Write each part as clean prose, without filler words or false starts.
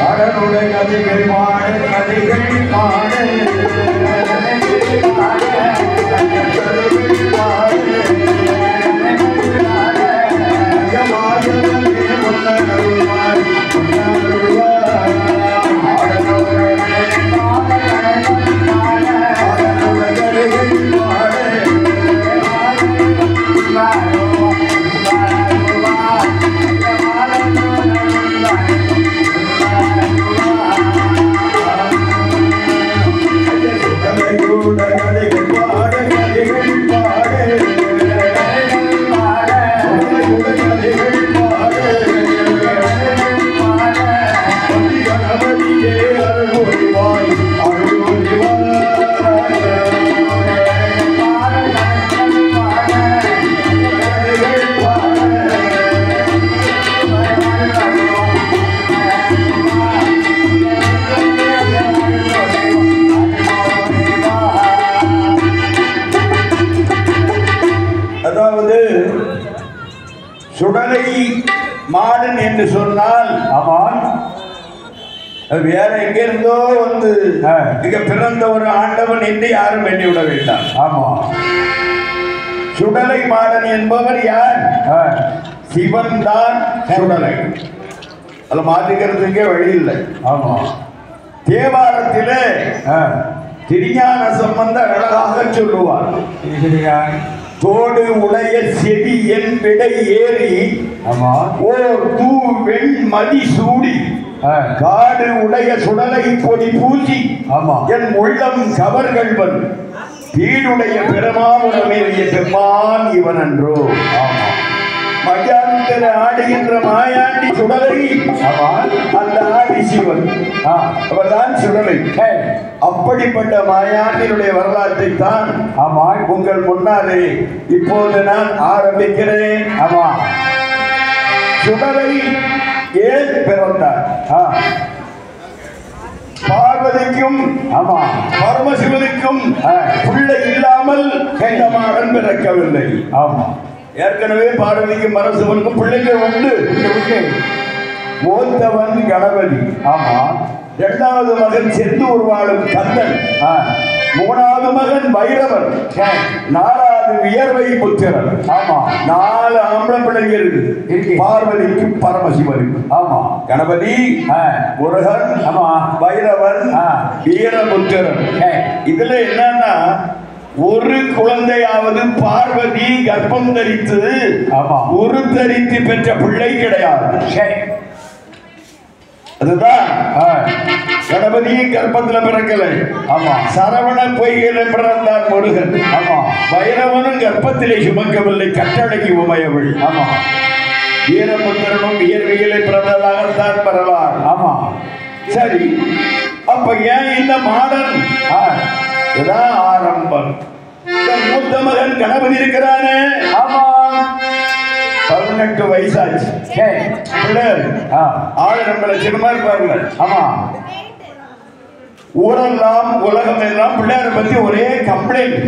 ஆடனுடைய கதைகள் பாடு கதைகள் பாடு சுடலை மாடன் என்று சொன்னால் அவன் வேற எங்கிருந்தோ வந்து மிக பிறந்த ஒரு ஆண்டவன் என்று யாரும் எண்ணிவிட வேண்டாம். ஆமா, சுடலை மாடன் என்பவர் யார்? சிவன் தான் சுடலை. அதை மாற்றிக்கிறதுக்கே வழி இல்லை. ஆமா, தேவாரத்திலே திருஞான சம்பந்தர் அழகாக சொல்லுவார். தோடு உடைய செவி என் விடை ஏறி ஓர் தூ வெண் மதி சூடி காடு உடைய சுடலை பொடி பூசி என் உள்ளம் கவர்கள்வன் வீடுடைய பெருமாவுடமேறிய பெம்மான் இவன் அன்றோ. மஜாந்தர ஆடுகின்ற மாயாண்டி சுடலை அந்த ஆடி சிவன் அவர்தான் சுடலை. அப்படிப்பட்ட மாயாண்டினுடைய வரலாற்றை தான் உங்கள் முன்னாலே இப்போது நான் ஆரம்பிக்கிறேன். ஆமா, சுடலை ஏன் பிறந்தார்? பார்வதிக்கும் பரமசிவனுக்கும் பிள்ளை இல்லாமல் இந்த மாடன் பிறக்கவில்லை. ஆமா, ஏற்கனவே பார்வதிக்கும் பரமசிவனுக்கும் பிள்ளைகள் உண்டு. மூத்தவன் கணபதி. ஆமா, இரண்டாவது மகன் செந்தூர் வாழும் கந்தன். மூணாவது மகன் பைரவன். நாலாவது வியர்வை புத்திரன். ஆமா, 4 ஆம்பளை பிள்ளைகள் பார்வதிக்கும் பரமசிவனுக்கும். ஆமா, கணபதி, முருகன், பைரவன், வீரபுத்திரன். இதுல என்னன்னா ஒரு குழந்தையாவது பார்வதி கர்ப்பம் தரித்து ஒரு தரித்து பெற்ற பிள்ளை கிடையாது. அதுதான் கணபதியும் கர்ப்பத்தில் பிறக்கலை. ஆமா, சரவண பொய்களை பிறந்தான் முருகன். ஆமா, பைரவனும் கர்ப்பத்திலே சுமக்கவில்லை, கட்டளைக்கு உமையவள். ஆமா, வீரபுத்திரனும் இயற்கையிலே பிறந்ததாகத்தான் பெறலாம். ஆமா, சரி, அப்ப ஏன் இந்த மாடன்? இதுதான் ஆரம்பம். மூத்த மகன் கணபதி இருக்கிறானே, ஆமா, 18 வயசாச்சு. ஆளு நம்மள சின்னமா இருப்பாங்க. ஆமா, ஊரெல்லாம் உலகம் எல்லாம் பிள்ளையாரை பத்தி ஒரே கம்ப்ளைண்ட்.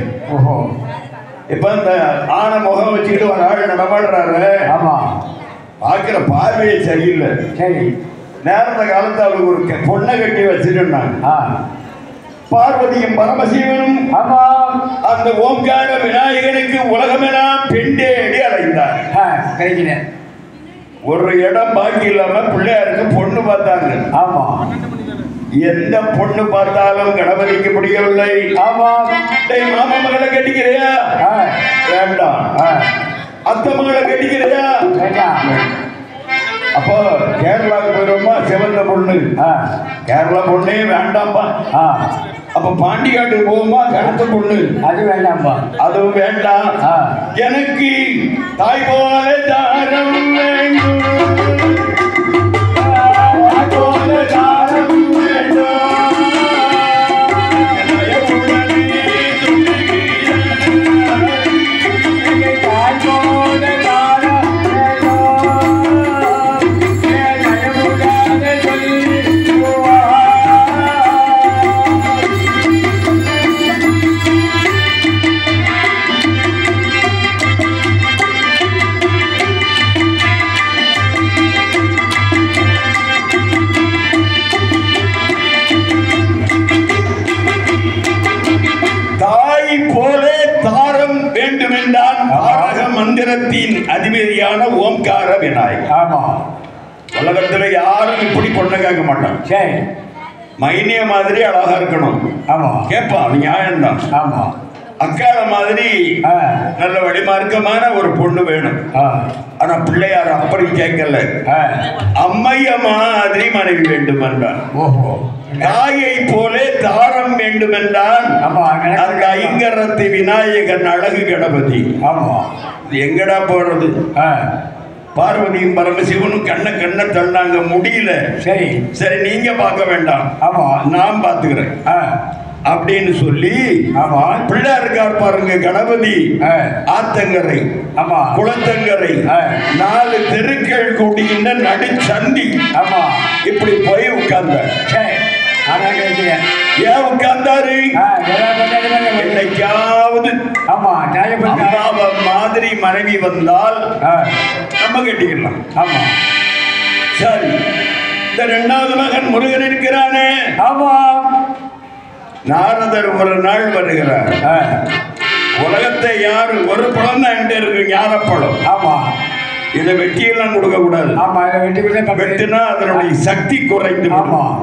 இப்ப இந்த ஆன முகம் வச்சுக்கிட்டு ஒரு ஆள் நடமாடுறாரு. ஆமா, பாக்குற பார்வையே சரியில்லை. சரி, நேரத்த காலத்து அவருக்கு ஒரு பொண்ணை கட்டி வச்சிருந்தாங்க. பார்வதியும் பரமசிவனும் அந்த ஓம்கார விநாயகனுக்கு உலகமெல்லாம் பெண் தேடி அடைந்தார். ஒரு இடம் பாக்கி இல்லாம பிள்ளையாருக்கு பொண்ணு பார்த்தாங்க. ஆமா, எந்த பொண்ணு பார்த்தாலும் கணபதிக்கு பிடிக்கவில்லை. ஆமா, மாமா மகளை கட்டிக்கிறியா? வேண்டாம். அத்தை மகளை கட்டிக்கிறியா? அப்போ கேரளாவுக்கு போயிருவோமா? சிவந்த பொண்ணு. கேரளா பொண்ணே வேண்டாம்பா. அப்ப பாண்டிகாட்டுக்கு போகுமா? கருத்த பொண்ணு. அது வேண்டாம்பா. அதுவும் வேண்டாம். எனக்கு தாய் போல தாரம் வேண்டும். அமைதியான ஓம்கார விநாயகர். ஆமா, உலகத்துல யாரும் இப்படி பொண்ணை கேட்க மாட்டான். சரி, மைனிய மாதிரி அழகா இருக்கணும். ஆமா, கேட்பான், நியாயம்தான். ஆமா, அக்கால மாதிரி நல்ல வடிமார்க்கமான ஒரு பொண்ணு வேணும். ஆனா பிள்ளையார் அப்படி கேட்கல, அம்மைய மாதிரி மனைவி வேண்டும் என்றான். தாயை போலே தாரம் வேண்டும் என்றான். அந்த ஐங்கரத்து விநாயகன் அழகு கணபதி. எங்கடா போறது? பார்வதியும் பரமசிவனும் கண்ண தள்ளாங்க, முடியல. சரி சரி, நீங்க பார்க்க வேண்டாம், நான் பார்த்துக்கிறேன் அப்படின்னு சொல்லி பிள்ளையார் இருக்கார் பாருங்க, கணபதி ஆத்தங்கரை, குளத்தங்கரை, 4 தெருக்கள் கூடிய நடுச்சந்தி. இப்படி போய் உட்கார்ந்த. ஏன் உட்கார்ந்தாரு? என்னைக்காவது அம்மாவை மாதிரி மனைவி வந்தால் நம்ம கட்டிக்கலாம். சரி, இந்த 2வது மகன் முருகன் இருக்கிறானே. நாரதர் ஒரு நாள் வருகிறார். உலகத்தை யாரு ஒரு பழம் தான் என்கிட்ட இருக்கு, ஞானப்பழம். இதை வெட்டியெல்லாம் கொடுக்க கூடாது. வெட்டினா அதனுடைய சக்தி குறைந்து விடும்,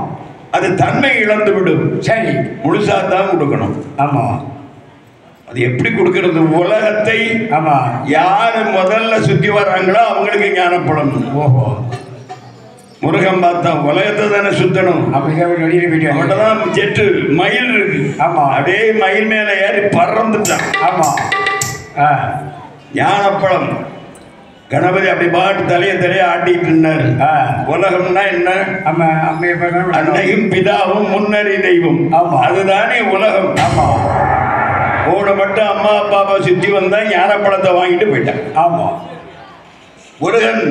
அது தன்மை இழந்து விடும். சரி, முழுசா தான் கொடுக்கணும். அது எப்படி கொடுக்கறது? உலகத்தை யாரு முதல்ல சுத்தி வர்றாங்களோ அவங்களுக்கு ஞானப்பழம். முருகன் பார்த்தா உலகத்தை தானே சுத்தணும். அப்படிதான் ஜெட்டு மயில் இருக்கு, அப்படியே மயில் மேல ஏறி பறந்துட்டான். ஞானப்பழம் கணபதி அப்படி பாட்டு தலைய ஆட்டிட்டு இருந்தாரு. உலகம்னா என்ன? அன்னையும் பிதாவும் முன்னறி தெய்வம், அதுதானே உலகம். ஓட மட்டும் அம்மா அப்பாவை சுத்தி வந்தா ஞானப்பழத்தை வாங்கிட்டு போயிட்டான். முருகன்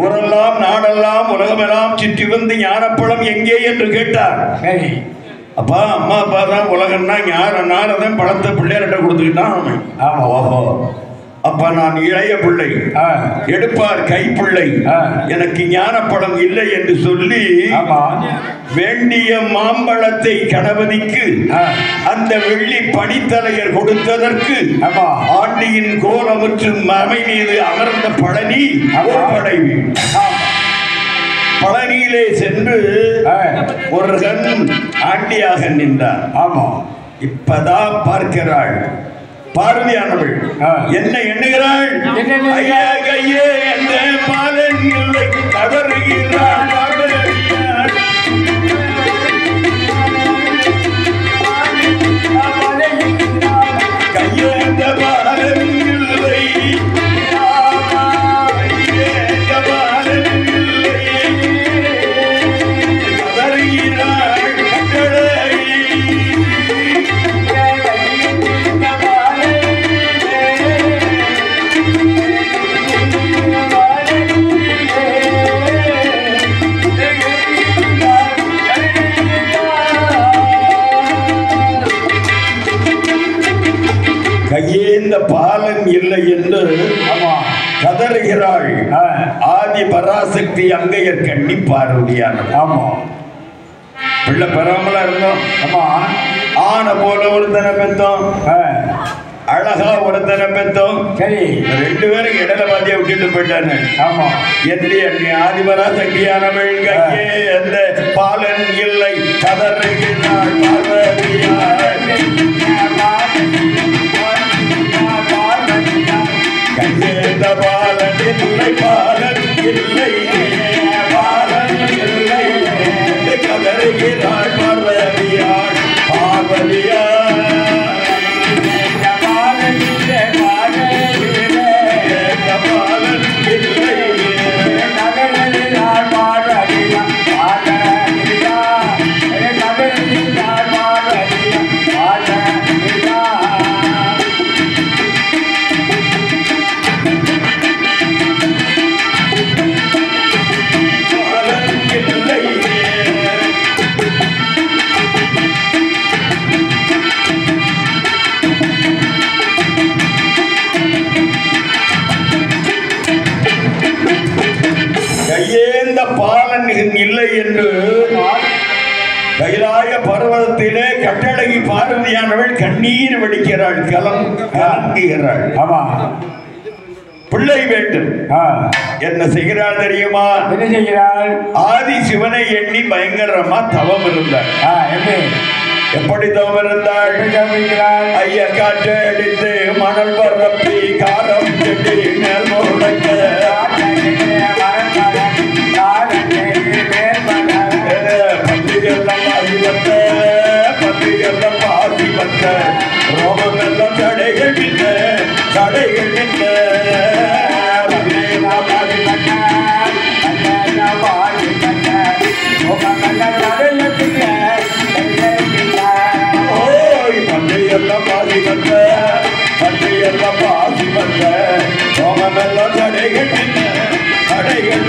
ஊரெல்லாம் நாடெல்லாம் உலகமெல்லாம் சுற்றி வந்து ஞானப்பழம் எங்கே என்று கேட்டார். அப்பா அம்மா அப்பா தான் உலகம்னா நாரதன் பழத்தை பிள்ளையார்கிட்ட கொடுத்துக்கிட்டான். ஓஹோ, அப்ப நான் இளைய பிள்ளை, எடுப்பார் கைப்பிள்ளை, எனக்கு ஞானப்பழம் இல்லை என்று சொல்லி வேண்டிய மாம்பழத்தை கணபதிக்கு அந்த வெள்ளி பனித்தலையர் கொடுத்ததற்கு ஆண்டியின் கோலமுற்று மமை மீது அமர்ந்த பழனி படைவி. பழனியிலே சென்று ஒரு கண் ஆண்டியாக நின்றார். இப்பதான் பார்க்கிறாள் பார்வையானவள். என்ன எண்ணுகிறாள்? ஐயா கையே எந்த பாலன் இல்லை, கதறுகிறாள். கையே எந்த பாலன் இல்லை, கையேந்த பாலன் இல்லை என்று கதறுகிறாள். ஆதி பராசக்தி அங்கையர் கண்ணி பார்வதியானது. பிள்ளை பெறாமலா இருந்தோம். ஆன போல ஒருத்தனை பெற்றோம், அழகா ஒருத்தனை பெற்றோம். சரி, 2 பேரும் இடல பாத்தியா விட்டுட்டு போயிட்டானு. என்று அண்ணி ஆதி பராசக்தியானவள் கையே எந்த பாலன் இல்லை, கதறுகிறாள் கையேந்த பாலன் இல்லை, பாலன் இல்லை, பாலன் இல்லை, கதறுகிறாள் பார்வதியாள். பார்வதியாள் பாலன் இல்லை, பாலன் இல்லை, கதறுகிறாள் பார்வதியாள். இல்லை என்று கைலாய பர்வதத்திலே கட்டழகி பார்வதியானவள் கண்ணீர் வடிக்கிறாள், கலங்குகிறாள். பிள்ளை வேண்டும். என்ன செய்கிறாள் தெரியுமா? என்ன செய்கிறாள்? ஆதி சிவனை எண்ணி பயங்கரமா தவம் இருந்தாள். எப்படி தவம் இருந்தாள்? ஐயா காற்று அடித்து மணல் பரப்பி காரம் செடி மேல் முளைக்க பந்தியெல்லாம் பாதி வந்த பந்தியெல்லாம் பாதி வந்த ரோமம் எல்லாம் தடைகள் நின்ற தடைகள் நின்ற பண்டையெல்லாம் பாதி வந்த பண்டையெல்லாம் பாதி வந்த ரோமம் எல்லாம் தடைகள் நின்ற தடைகள்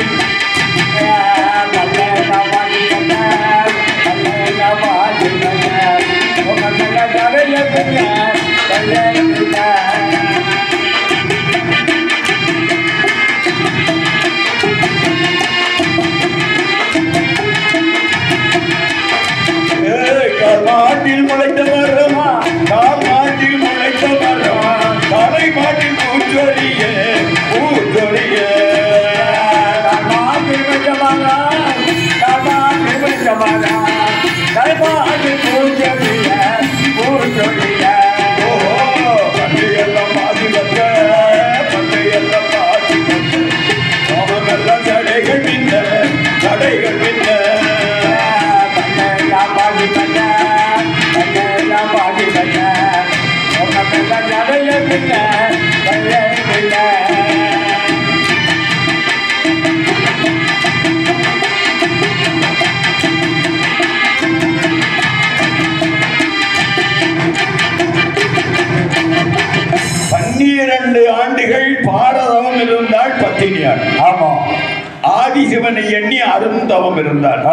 மாட்டில் முளைத்த மரம் மாட்டில் முளைத்த மரம் தலை மாட்டில் பூச்சொலிய பூச்சொலிய மாட்டில் முளைத்த மரம் தலை மாட்டில் பூச்சொலிய பூச்சொலிய பண்டையெல்லாம் பாதி வந்த பண்டையெல்லாம் பாதி வந்த சோமமெல்லாம் தடைகள் நின்ற தடைகள் நின்ற ஆண்டுகள் பாரதவம் இருந்தால் பத்தினியார். ஆமா, ஆதிசிவனை எண்ணி அருந்தவம் இருந்தார்.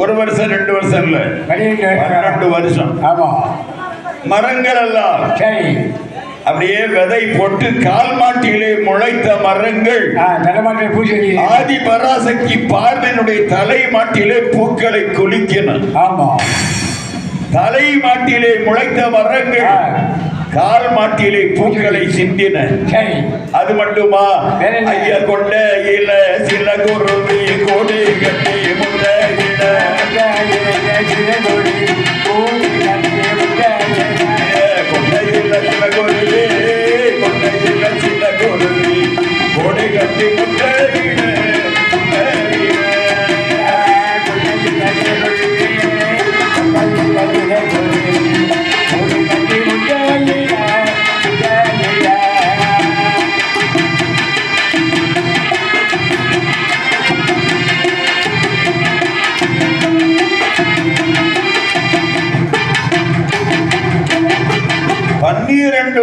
1 வருஷம் 2 வருஷம் இல்ல, 12 வருஷம். ஆமா, மரங்கள் எல்லாம் அப்படியே விதை போட்டு கால் மாட்டிலே முளைத்த மரங்கள் ஆதி பராசக்தி பார்வனுடைய தலை மாட்டிலே பூக்களை குலுக்கின. ஆமா, தலை மாட்டிலே முளைத்த மரங்கள் கால் மாட்டிலே பூக்களை சிந்தின. அது மட்டுமா, ஐயா கொண்ட இல சில குருவி கோடி கட்டி முட்டையிட கொண்டையில சில குருவி கொண்டையில சில குருவி கோடி கட்டி முட்டையிட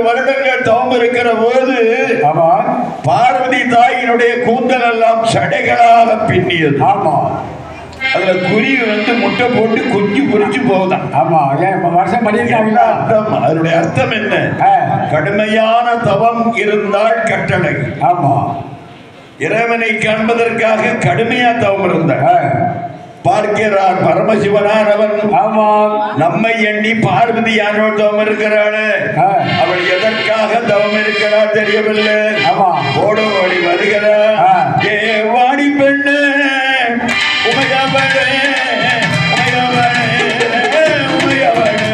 வருடங்கள் தவம் இருக்கிற போது பார்வதி தாயினுடைய கூந்தல் எல்லாம் சடைகளாக பின்னியது. ஆமா, அதுல குருவி முட்டை போட்டு குஞ்சு குறிச்சு போகுதான். ஆமா, வருஷம் பண்ணிருக்காங்களா? அர்த்தம், அதனுடைய அர்த்தம் என்ன? கடுமையான தவம் இருந்தால் கட்டளை. ஆமா, இறைவனை காண்பதற்காக கடுமையா தவம் இருந்தார். பார்க்கிறார் பரமசிவனானவன். ஆமா, நம்மை எண்ணி பார்வதி யானோடு தவம் இருக்கிறாள். அவள் எதற்காக தவம் இருக்கிறாள் தெரியவில்லை. ஆமா, ஓடு ஓடி வருகிறார். ஏ வாடி பெண்ணு உமையவளே உமையவளே உமையவளே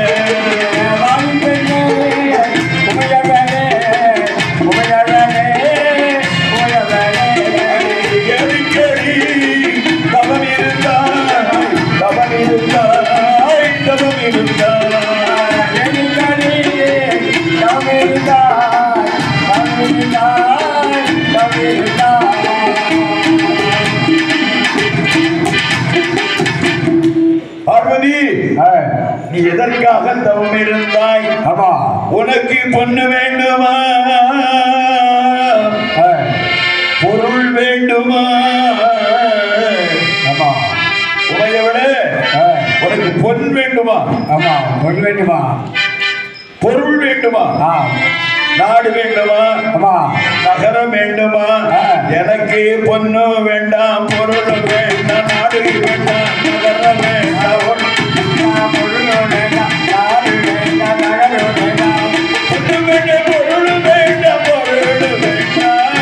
வாடி பெண்ணு உமையவளே உமையவளே உமையவளே எரிக்கடி தவம் இருந்தாய் தவம் இருந்தாய் தவம் இருந்தாய் எரிக்கடி தவம் இருந்தாய் தவம் இருந்தாய் தவம் இருந்தாய். பார்வதி, நீ எதற்காக தவம் இருந்தாய்? உனக்கு பொண்ணு வேண்டுமா, பொருள் வேண்டுமா? உமையவள, உனக்கு பொன் வேண்டுமா? ஆமா, பொன் வேண்டுமா? பொருள் வேண்டுமா? நாடு வேண்டுமா? நகரம் வேண்டுமா? எனக்கு பொண்ணு வேண்டாம், பொருள் வேண்டாம், நாடு வேண்டாம், நகரம் வேண்டாம், பொருள் வேண்டாம், நாடு வேண்டாம், நகரம் வேண்டாம், பொண்ணு வேண்டாம், பொருள் வேண்டாம், பொருள் வேண்டாம்.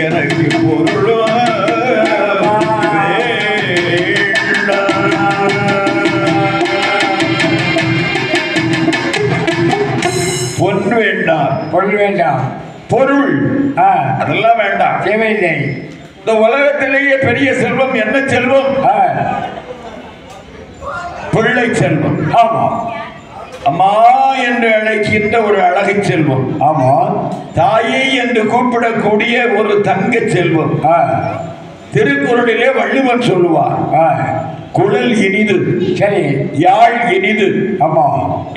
எனக்கு பொருளும் பொன் வேண்டாம், பொருள் வேண்டாம், பொருள் அதெல்லாம் வேண்டாம், தேவையில்லை. இந்த உலகத்திலேயே பெரிய செல்வம் என்ன செல்வம்? பிள்ளை செல்வம். ஆமா. அம்மா என்று அழைக்கின்ற ஒரு அழகு செல்வம். ஆமா. தாயை என்று கூப்பிடக்கூடிய ஒரு தங்க செல்வம். திருக்குறளிலே வள்ளுவன் சொல்லுவார், குழல் இனிது, சரி, யாழ் இனிது, ஆமா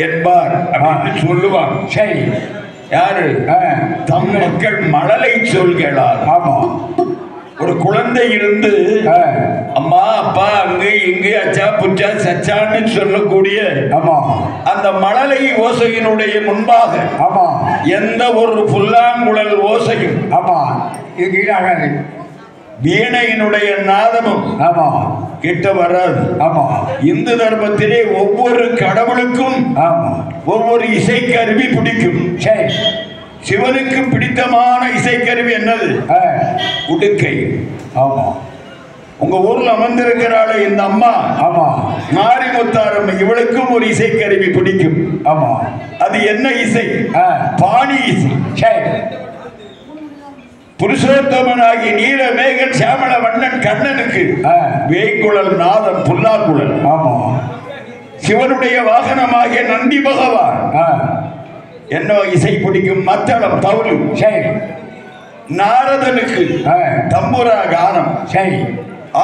என்பார் அப்படின்னு சொல்லுவார். சரி. யாரு? தம் மக்கள் மழலை சொல்கிறார். ஆமா. ஒரு குழந்தை இருந்து அம்மா அப்பா அங்கு இங்கு அச்சா புச்சா சச்சான்னு சொல்லக்கூடிய அந்த மழலை ஓசையினுடைய முன்பாக எந்த ஒரு புல்லாங்குழல் ஓசையும் வீணையினுடைய நாதமும் கிட்ட வராது. இந்து தர்மத்திலே ஒவ்வொரு கடவுளுக்கும் ஒவ்வொரு இசைக்கருவி பிடிக்கும். சிவனுக்கு பிடித்தமான இசைக்கருவி என்னது? உடுக்கை. ஆமா. உங்க ஊர்ல அமர்ந்திருக்கிறாள் இந்த அம்மா. ஆமா. மாரிமுத்தாரம்மை, இவளுக்கும் ஒரு இசைக்கருவி பிடிக்கும். ஆமா. அது என்ன இசை? பாணி இசை. புருஷோத்தமனாகி நீலமேகன் சியாமள வண்ணன் கண்ணனுக்கு வேய்குழல் நாதம் புல்லாங்குழல். ஆமா. சிவனுடைய வாகனமாகிய நந்தி பகவான் என்ன இசை பிடிக்கும்? மத்தளம், தவுளு. சரி. நாரதனுக்கு தம்புரா கானம். சரி.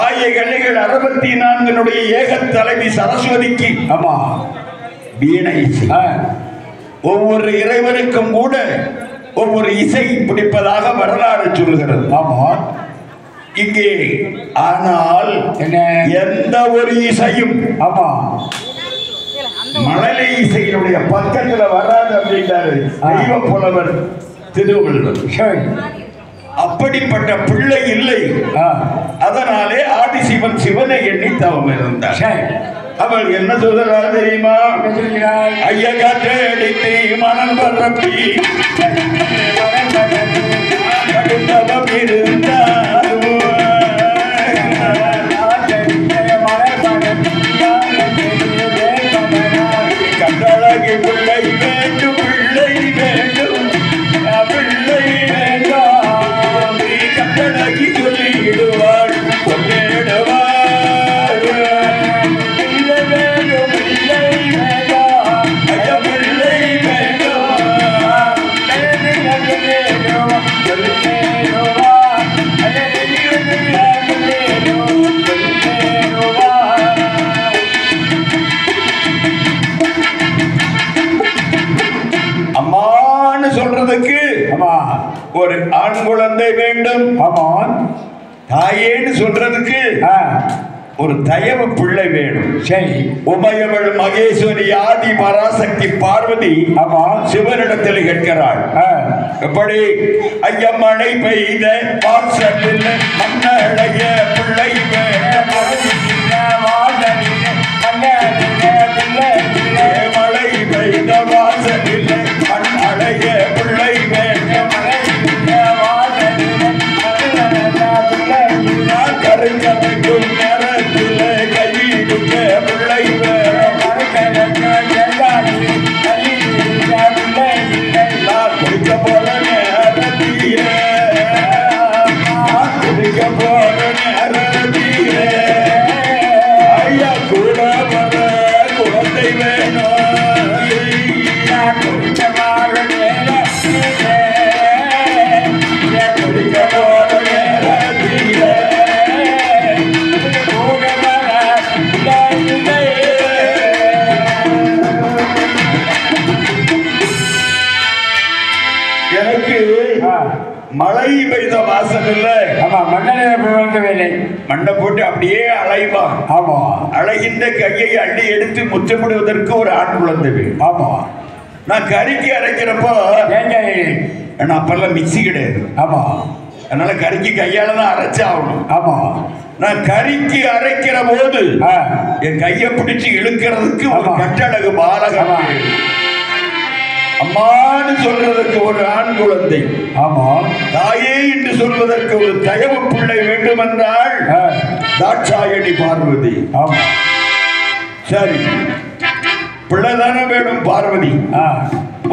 ஆய கலைகள் 64 ஏக தலைவி சரஸ்வதிக்கு ஆமா வீணை இசை. ஒவ்வொரு இறைவனுக்கும் கூட ஒவ்வொரு இசை பிடிப்பதாக வரலாறு சொல்கிறது. ஆமா. இங்கே ஆனால் எந்த ஒரு இசையும் ஆமா மழலை இசையினுடைய பக்கத்துல வராது அப்படின்றாரு தெய்வ புலவர் திருவள்ளுவர். அப்படிப்பட்ட பிள்ளை இல்லை. அதனாலே ஆதிசிவன் சிவனை எண்ணி தவம் இருந்தார். அவள் என்ன சொல்றாள் தெரியுமா? ஐயா காற்று அடித்து மணல் பரப்பி தவம் இருந்தார். கட்டழகி பிள்ளை வேண்டும், பிள்ளை வேண்டும், பிள்ளை வேண்டாம். நீ கட்டழகி சொல்லிடுவாள், சொல்லிடுவாள். பிள்ளை வேண்டும், பிள்ளை வேண்டாம், ஐயா பிள்ளை வேண்டாம். அம்மான்னு சொல்றதுக்கு ஒரு ஆண் குழந்தை வேண்டும். தாயேன்னு சொல்றதுக்கு ஒரு தயவு பிள்ளை வேணும். சரி. உமையவள் மகேஸ்வரி ஆதி பராசக்தி பார்வதி சிவனிடத்தில் கேட்கிறாள். எப்படி? ஐயா மழை பெய்த வாசலில் மண்ணடைய பிள்ளை வேணும். மழை பெய்த வாசலில் மண்ணடைய பிள்ளை வேணும். கருங்கமைக்கும் நேரத்தில் கைவிடுக்க பிள்ளை வேணும். குடிக்க போற நேரத்திய குடிக்க போற நேரத்திய ஐயா கூட வர குழந்தை வேணும். குடிக்க போற நேரத்திய எனக்கு மழை பெய்த வாசல் இல்ல. ஆமா. மண்ணை மண்ணை போட்டு அப்படியே அலைவான். ஆமா. அழகின்ற கையை அள்ளி எடுத்து முத்தமிடுவதற்கு ஒரு ஆண் குழந்தை. ஆமா. நான் கறிக்கு அரைக்கிறப்போ அப்பெல்லாம் மிக்சி கிடையாது. ஆமா. அதனால கறிக்கு கையால தான் அரைச்சு ஆகணும். ஆமா. நான் கறிக்கு அரைக்கிற போது என் கையை பிடிச்சு இழுக்கிறதுக்கு ஒரு கட்டழகு பாலகம். அம்மான்னு சொல்றதற்கு ஒரு ஆண் குழந்தை, ஆமா, தாயே என்று சொல்வதற்கு ஒரு தயவு பிள்ளை வேண்டும் என்றால் தாட்சாயணி பார்வதி. ஆமா, சரி, பிள்ளைதானே வேணும் பார்வதி.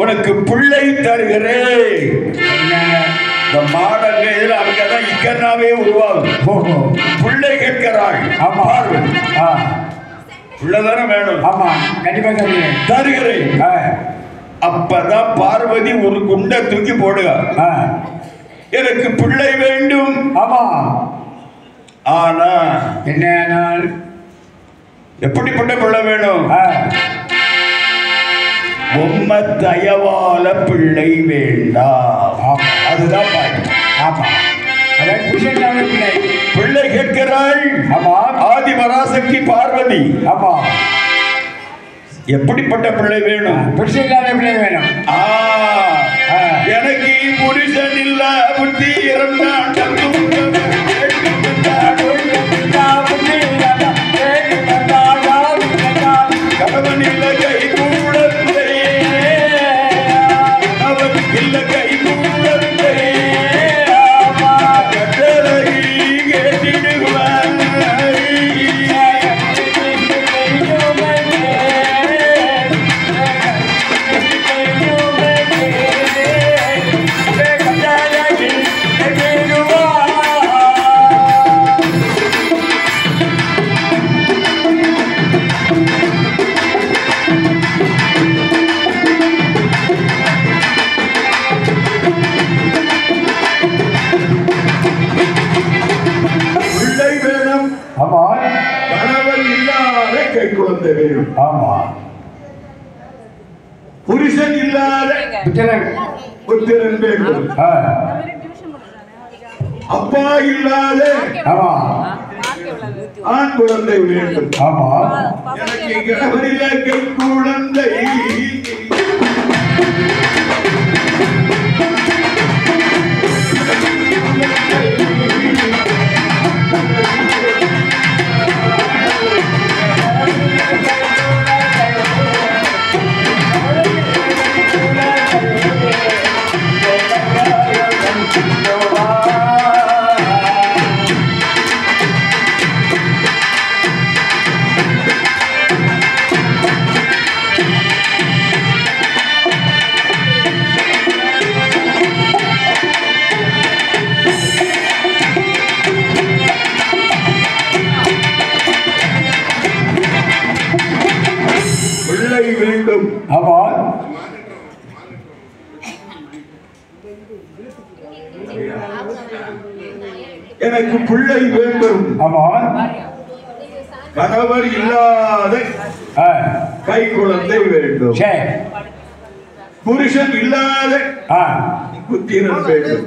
உனக்கு பிள்ளை தருகிறேன். இந்த மாடங்க இதில் அங்கதான் இக்கன்னாவே உருவாகும். பிள்ளை கேட்கிறாள் பார்வதி. பிள்ளைதானே வேணும். ஆமா, கண்டிப்பா தருகிறேன். அப்பதான் பார்வதி ஒரு குண்டை தூக்கி போடுக, எனக்கு பிள்ளை வேண்டும். ஆமா, ஆனா என்ன எப்படிப்பட்ட பிள்ளை வேணும்? உம்ம தயவால பிள்ளை வேண்டாம். அதுதான் பாட்டு. ஆமா, பிள்ளை கேட்கிறாள். ஆமா, ஆதி பராசக்தி பார்வதி. ஆமா, எப்படிப்பட்ட பிள்ளை வேணும்? பிள்ளை வேணும். எனக்கு புருஷன் இல்ல புத்தி இருந்தான் கணவன் இல்ல கை கூடத்தை, அவன் இல்ல கை கூடத்தை கட்டளை கேட்டிடுவான். புருஷன் இல்லாத புத்திரன் வேண்டும். அப்பா இல்லாத ஆண் குழந்தை வேண்டும். எனக்கு கணவரில் கை குழந்தை வேண்டும். எனக்கு பிள்ளை வேண்டும். கணவர் இல்லாத கை குழந்தை வேண்டும். புருஷன் இல்லாத புத்திரன் வேண்டும்.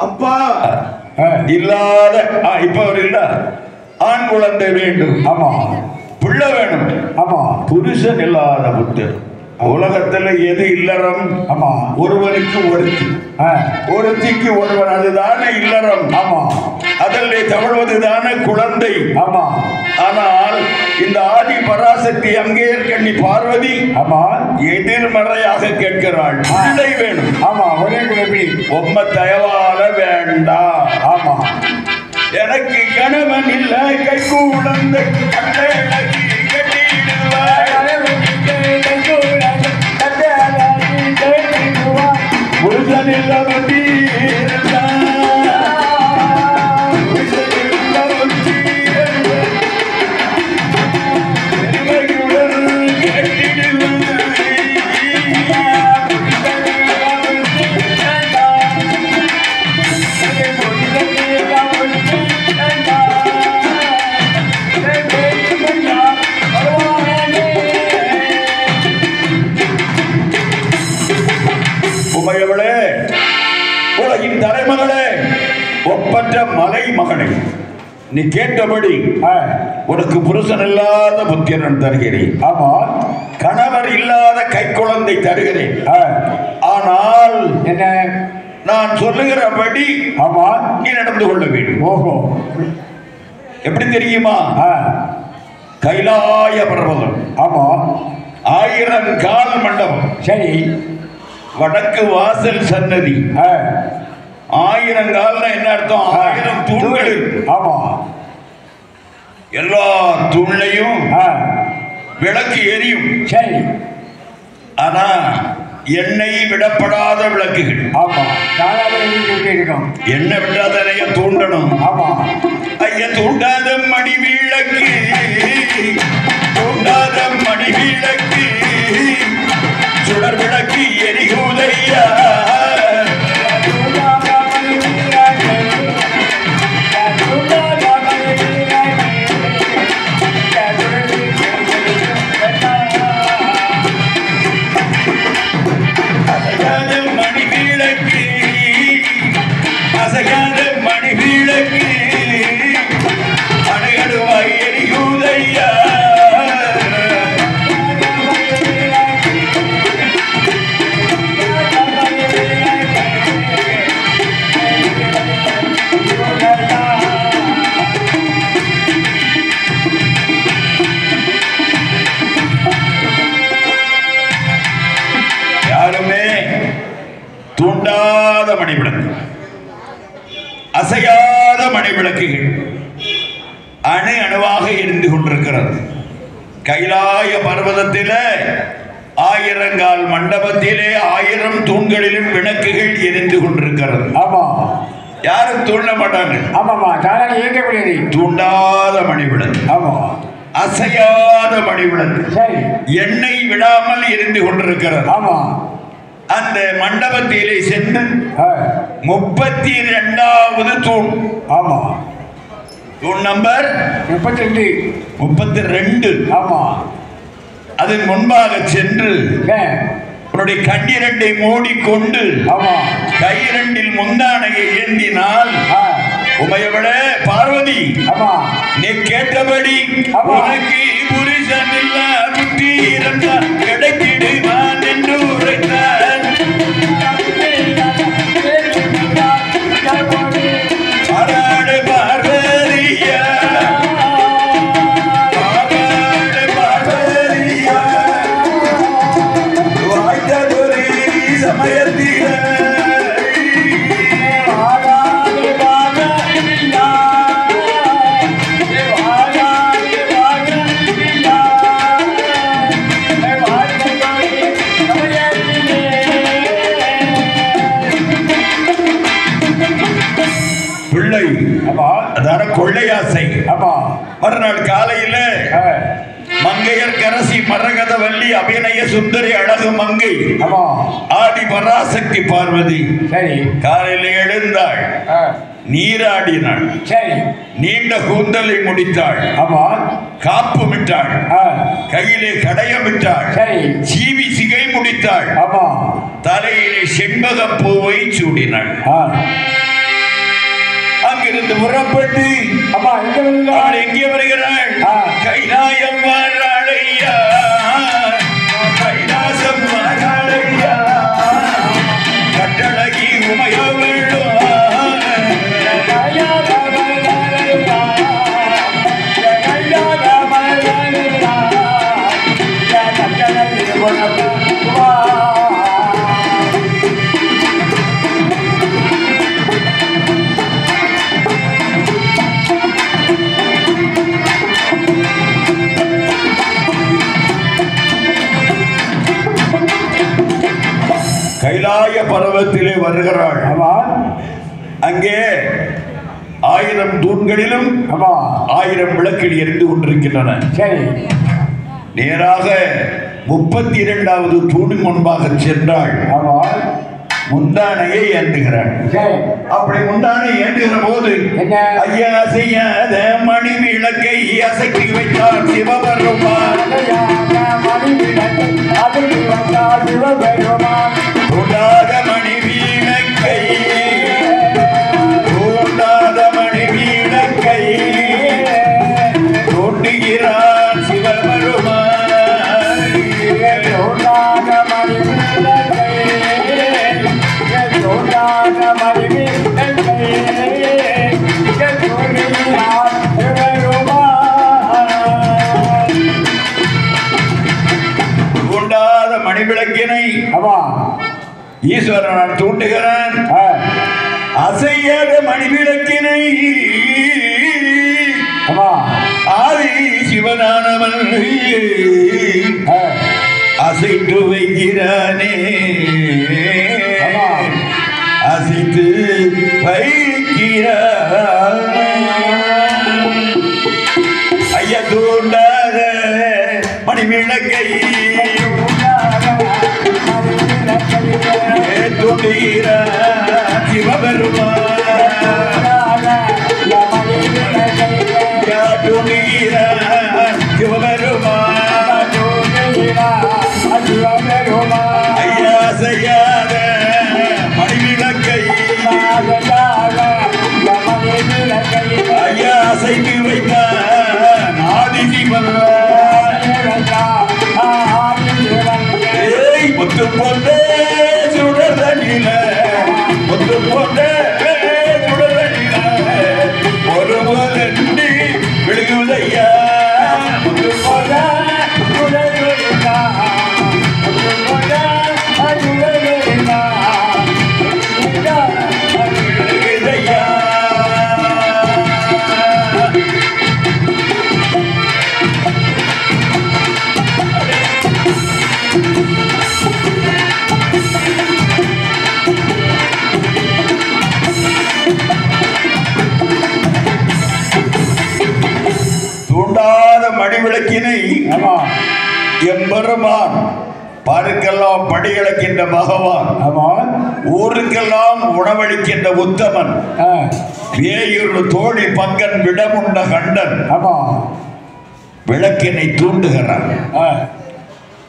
அப்பா இல்லாத இப்ப அவர் இல்ல ஆண் குழந்தை வேண்டும். பிள்ளை வேணும். புருஷன் இல்லாத புத்தர். உலகத்துல எது இல்லறம்? ஒருவனுக்கு ஒருத்தி, ஒருத்திக்கு ஒருவன், அதுதானே இல்லறம். அதில் தவழ்வதுதானே குழந்தை. ஆனால் இந்த ஆதி பராசக்தி அங்கேற்கண்ணி பார்வதி எதிர்மறையாக கேட்கிறாள். பிள்ளை வேணும். உம்ம தயவால வேண்டாம். எனக்கு கணவன் இல்ல கை குழந்தை புருஷன் இல்ல புத்தி உலகின் தலைமகளே, ஒப்பற்ற மலை மகனை, நீ கேட்டபடி உனக்கு புருஷன் இல்லாத புத்திரன் தருகிறேன். கணவர் இல்லாத கை குழந்தை தருகிறேன். ஆனால் என்ன, நான் சொல்லுகிறபடி நீ நடந்து கொள்ள வேண்டும். எப்படி தெரியுமா? கைலாய பர்வதம், 1000 கால் மண்டபம். சரி. வடக்கு வாசல் சன்னதி. 1000 கால்னா என்ன அர்த்தம்? 1000 தூண்கள். ஆமா. எல்லா தூண்லையும் விளக்கு எரியும். சரி. ஆனா எண்ணெய் விடப்படாத விளக்குகள். ஆமா. எண்ணெய் விட்டாத தூண்டணும். ஆமா. ஐயா தூண்டாத மணி விளக்கு, தூண்டாத மணி விளக்கு, சுடர் விளக்கு எரிகுதையா. தூண்டாத மணி விளக்கு, அசையாத மணி விளக்குகள் அணு அணுவாக எரிந்து கொண்டிருக்கிறது. கைலாய பர்வதத்தில 1000 கால் மண்டபத்திலே 1000 தூண்களிலும் விளக்குகள் எரிந்து கொண்டிருக்கிறது. ஆமா. யாரும் தூண்ட மாட்டாங்க. ஆமாமா. தூண்டாத மணி விளக்கு. ஆமா. அசையாத மணி விளக்கு. சரி. எண்ணெய் விடாமல் எரிந்து கொண்டிருக்கிறது. ஆமா. அந்த மண்டபத்திலே சென்று 32வது தூண். ஆமா. தூண் நம்பர் 32. ஆமா. அதன் முன்பாக சென்று உன்னுடைய கண்ணிரண்டை மூடிக்கொண்டு கையிரண்டில் முந்தானையை ஏந்தினால் உமையவளே பார்வதி, நீ கேட்டபடி உனக்கு புருஷன் இல்ல புத்தி இருந்தால் கிடைத்திடுவான் என்று உரைத்தார். பாராடு பார்வதியா, பாராடு பார்வதியா, வாய்த்ததொரு சமயத்தில பிள்ளை அதான கொள்ளையாசை. மறுநாள் காலையில மங்கையர் கரசி மரகதவல்லி அபிநய சுந்தரி அழகு மங்கை ஆடி பராசக்தி பார்வதி காலையில எழுந்தாள், நீராடினாள், நீண்ட கூந்தலை முடித்தாள், காப்பு விட்டாள், கையிலே கடையமிட்டாள், சீவி சிகை முடித்தாள், தலையிலே செண்பக பூவை சூடினாள். அங்கிருந்து புறப்பட்டு எங்கே வருகிறாள்? கைலாயம் வாராளையா, கைலாசம் வாராளையா, கட்டழகி உமையவளோ கைலாய பர்வத்திலே வருகிறாள். அங்கே 1000 தூண்களிலும் 1000 விளக்கில் எரிந்து கொண்டிருக்கின்றன. நேராக 32வது தூண் முன்பாக சென்றாள். முந்தானையை ஏந்துகிறாள். அப்படி முந்தானை ஏந்துகிற போது ஐயா செய்யாத மணி விளக்கை அசைத்து வைத்தார் சிவபெருமான். தூண்டாத மணி விளக்கை, தூண்டாத மணி விளக்கை தூண்டுகிறார் சிவபெருமான். சொல்லுகிறான் அசையாத மணிவிளக்கினை ஆதி சிவனானவன் அசைத்து வைக்கிறானே அசைத்து வைக்கிறான் ஐயா தூண்டாத மணிவிளக்கை தூண்டுகிறான் சிவபெருமான் ஐயா செய்யாத மணிவிளக்கை ஐயா அசைத்து வைத்தான் ஆதி சிவன் முத்து போட்டே சுடர நில முத்து போட்டே சுடர நில ஒரு முதலி விழுகுதையா முத்து போல மணிவிளக்கினை எம்பெருமான் பாருக்கெல்லாம் படியளக்கின்ற பகவான் ஊருக்கெல்லாம் உணவளிக்கின்ற உத்தமன் வேயுரு தோழி பங்கன் விடமுண்ட கண்டன் விளக்கினை தூண்டுகிறான்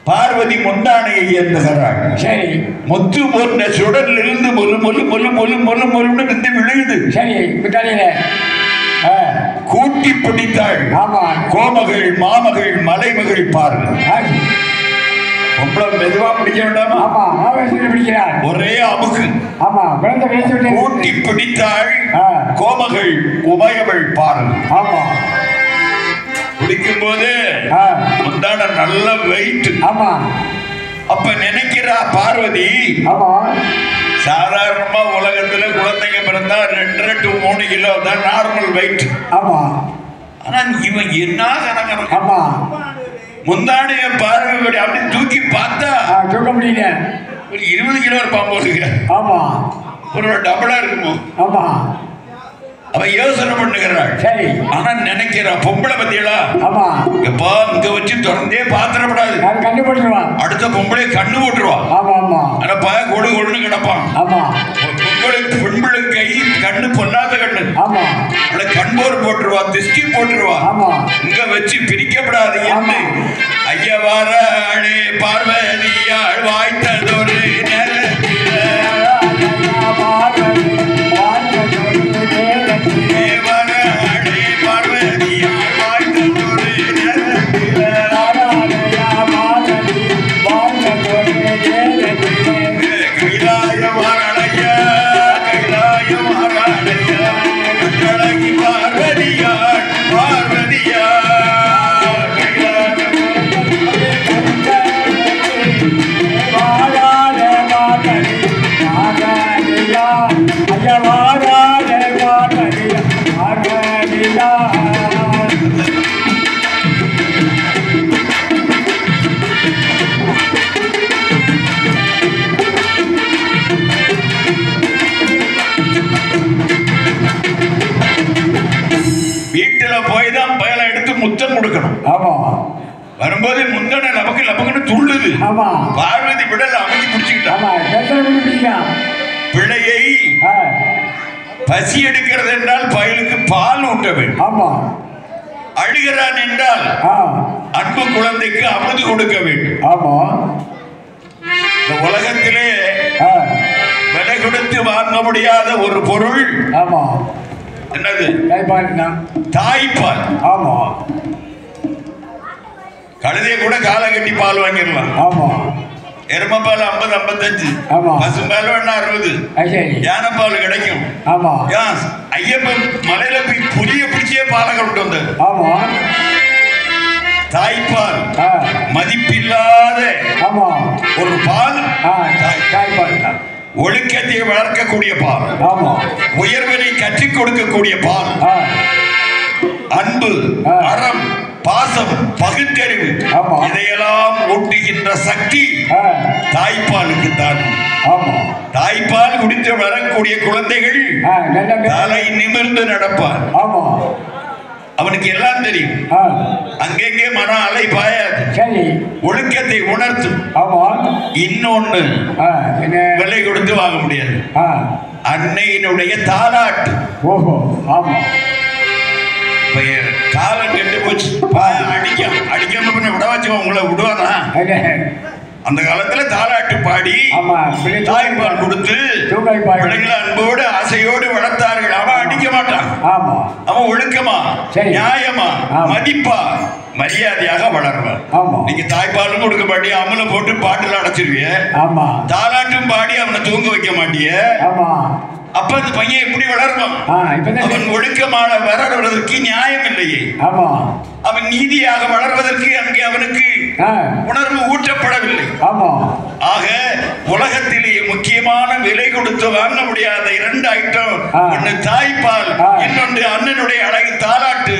பார்வதி முந்தானையை ஏந்துகிறாள் முத்து போன்ற சுடரில் இருந்து மொழு மொழு மொழு மொழு மொழு மொழு வந்து விழுகுது கூட்டி பிடித்தாள் கோமகள் மாமகள் மலைமகள் பாருங்கள் மெதுவா பிடிக்க வேண்டாமா ஒரே அமுகு கூட்டி பிடித்தாள் கோமகள் உபயவள் பாருங்கள் பிடிக்கும் போது முந்தான நல்ல வெயிட் அப்ப நினைக்கிறா பார்வதி சாதாரணமா உலகத்துல குழந்தைங்க பிறந்தா 2 to 3 கிலோ தான் நார்மல் வெயிட் ஆனா இவன் என்ன கணக்கு முந்தானைய பார்வை அப்படி தூக்கி பார்த்தா தூக்க முடியல ஒரு 20 கிலோ இருப்பான் போலுங்க ஒரு டபுளா இருக்குமோ அவ யோசனை பண்ணுகிறாள் ஆனா நினைக்கிறா பொம்பளை பத்தியலா எப்பா இங்க வச்சு திறந்தே பாத்திரப்படாது அடுத்த பொம்பளை கண்ணு போட்டுருவான் ஆனா பய கொடு கொடுன்னு கிடப்பான் பெண்பிள்ளை கை கண்ணு பொல்லாத கண்ணு அவளை கண்போர் போட்டுருவா திருஷ்டி போட்டுருவா இங்க வச்சு பிரிக்கப்படாது என்ன ஐயவாரே பார்வதியாள் வாய்த்ததொரு முத்தம் கொடுக்கணும் வரும்போது முந்தன நமக்கு நமக்கு துள்ளுது பார்வதி விடல அமைதி பிடிச்சுக்கிட்டான் பிள்ளையை பசி எடுக்கிறது என்றால் பயலுக்கு பால் ஊட்ட வேண்டும் அழுகிறான் என்றால் அன்பு குழந்தைக்கு அமுது கொடுக்க வேண்டும் இந்த உலகத்திலே விலை கொடுத்து வாங்க முடியாத ஒரு பொருள் என்னது தாய்ப்பால் கழுதைய கூட காலை கட்டி பால் வாங்கிடலாம் எருமப்பால் 50-55 பசும்பால் வேணா 60 யானைப்பால் கிடைக்கும் ஐயப்பன் மலையில போய் புளிய பிடிச்சே பாலை கொண்டு வந்தார் தாய்ப்பால் மதிப்பில்லாத ஒரு பால் தாய்ப்பால் ஒழுக்கத்தை வளர்க்கக்கூடிய பால், உயர்வனை கற்றுக் கொடுக்கக்கூடிய பால், அன்பு, அறம், பாசம், பகுத்தறிவு இதையெல்லாம் ஊட்டுகின்ற சக்தி தாய்ப்பாலுக்கு தான். தாய்ப்பால் குடித்து வரக்கூடிய குழந்தைகள் தலை நிமிர்ந்து நடப்பார். அவனுக்கு எல்லாம் தெரியும். அங்கெங்கே மன அலை பாயாது. ஒழுக்கத்தை உணர்த்தும். இன்னொன்னு விலை கொடுத்து வாங்க முடியாது. அன்னையினுடைய தாலாட்டு. காலம் கெட்டு போச்சு. அடிக்க விட வச்சு உங்களை விடுவானா? அந்த காலத்துல தாலாட்டு பாடி தாய்ப்பால் கொடுத்து பிள்ளைகளை அன்போடு ஆசையோடு வளர்த்தார்கள். அவன் அடிக்க மாட்டான். அவன் ஒழுக்கமா, நியாயமா, மதிப்பா, மரியாதையாக வளர்வான். நீங்க தாய்ப்பாலும் கொடுக்க மாட்டிய, அமல போட்டு பாட்டுல அடைச்சிருவிய, தாலாட்டும் பாடி அவனை தூங்க வைக்க மாட்டிய. அப்ப அந்த பையன் எப்படி வளர்வான்? அவன் ஒழுக்கமான வளர்வதற்கு நியாயம் இல்லையே. அவன் நீதியாக வளர்வதற்கு அங்கே அவனுக்கு உணர்வு ஊற்றப்படவில்லை. ஆக உலகத்திலேயே முக்கியமான விலை கொடுத்து வாங்க முடியாத 2 ஐட்டம், ஒன்று தாய்ப்பால், இன்னொன்று அண்ணனுடைய அழகு தாலாட்டு.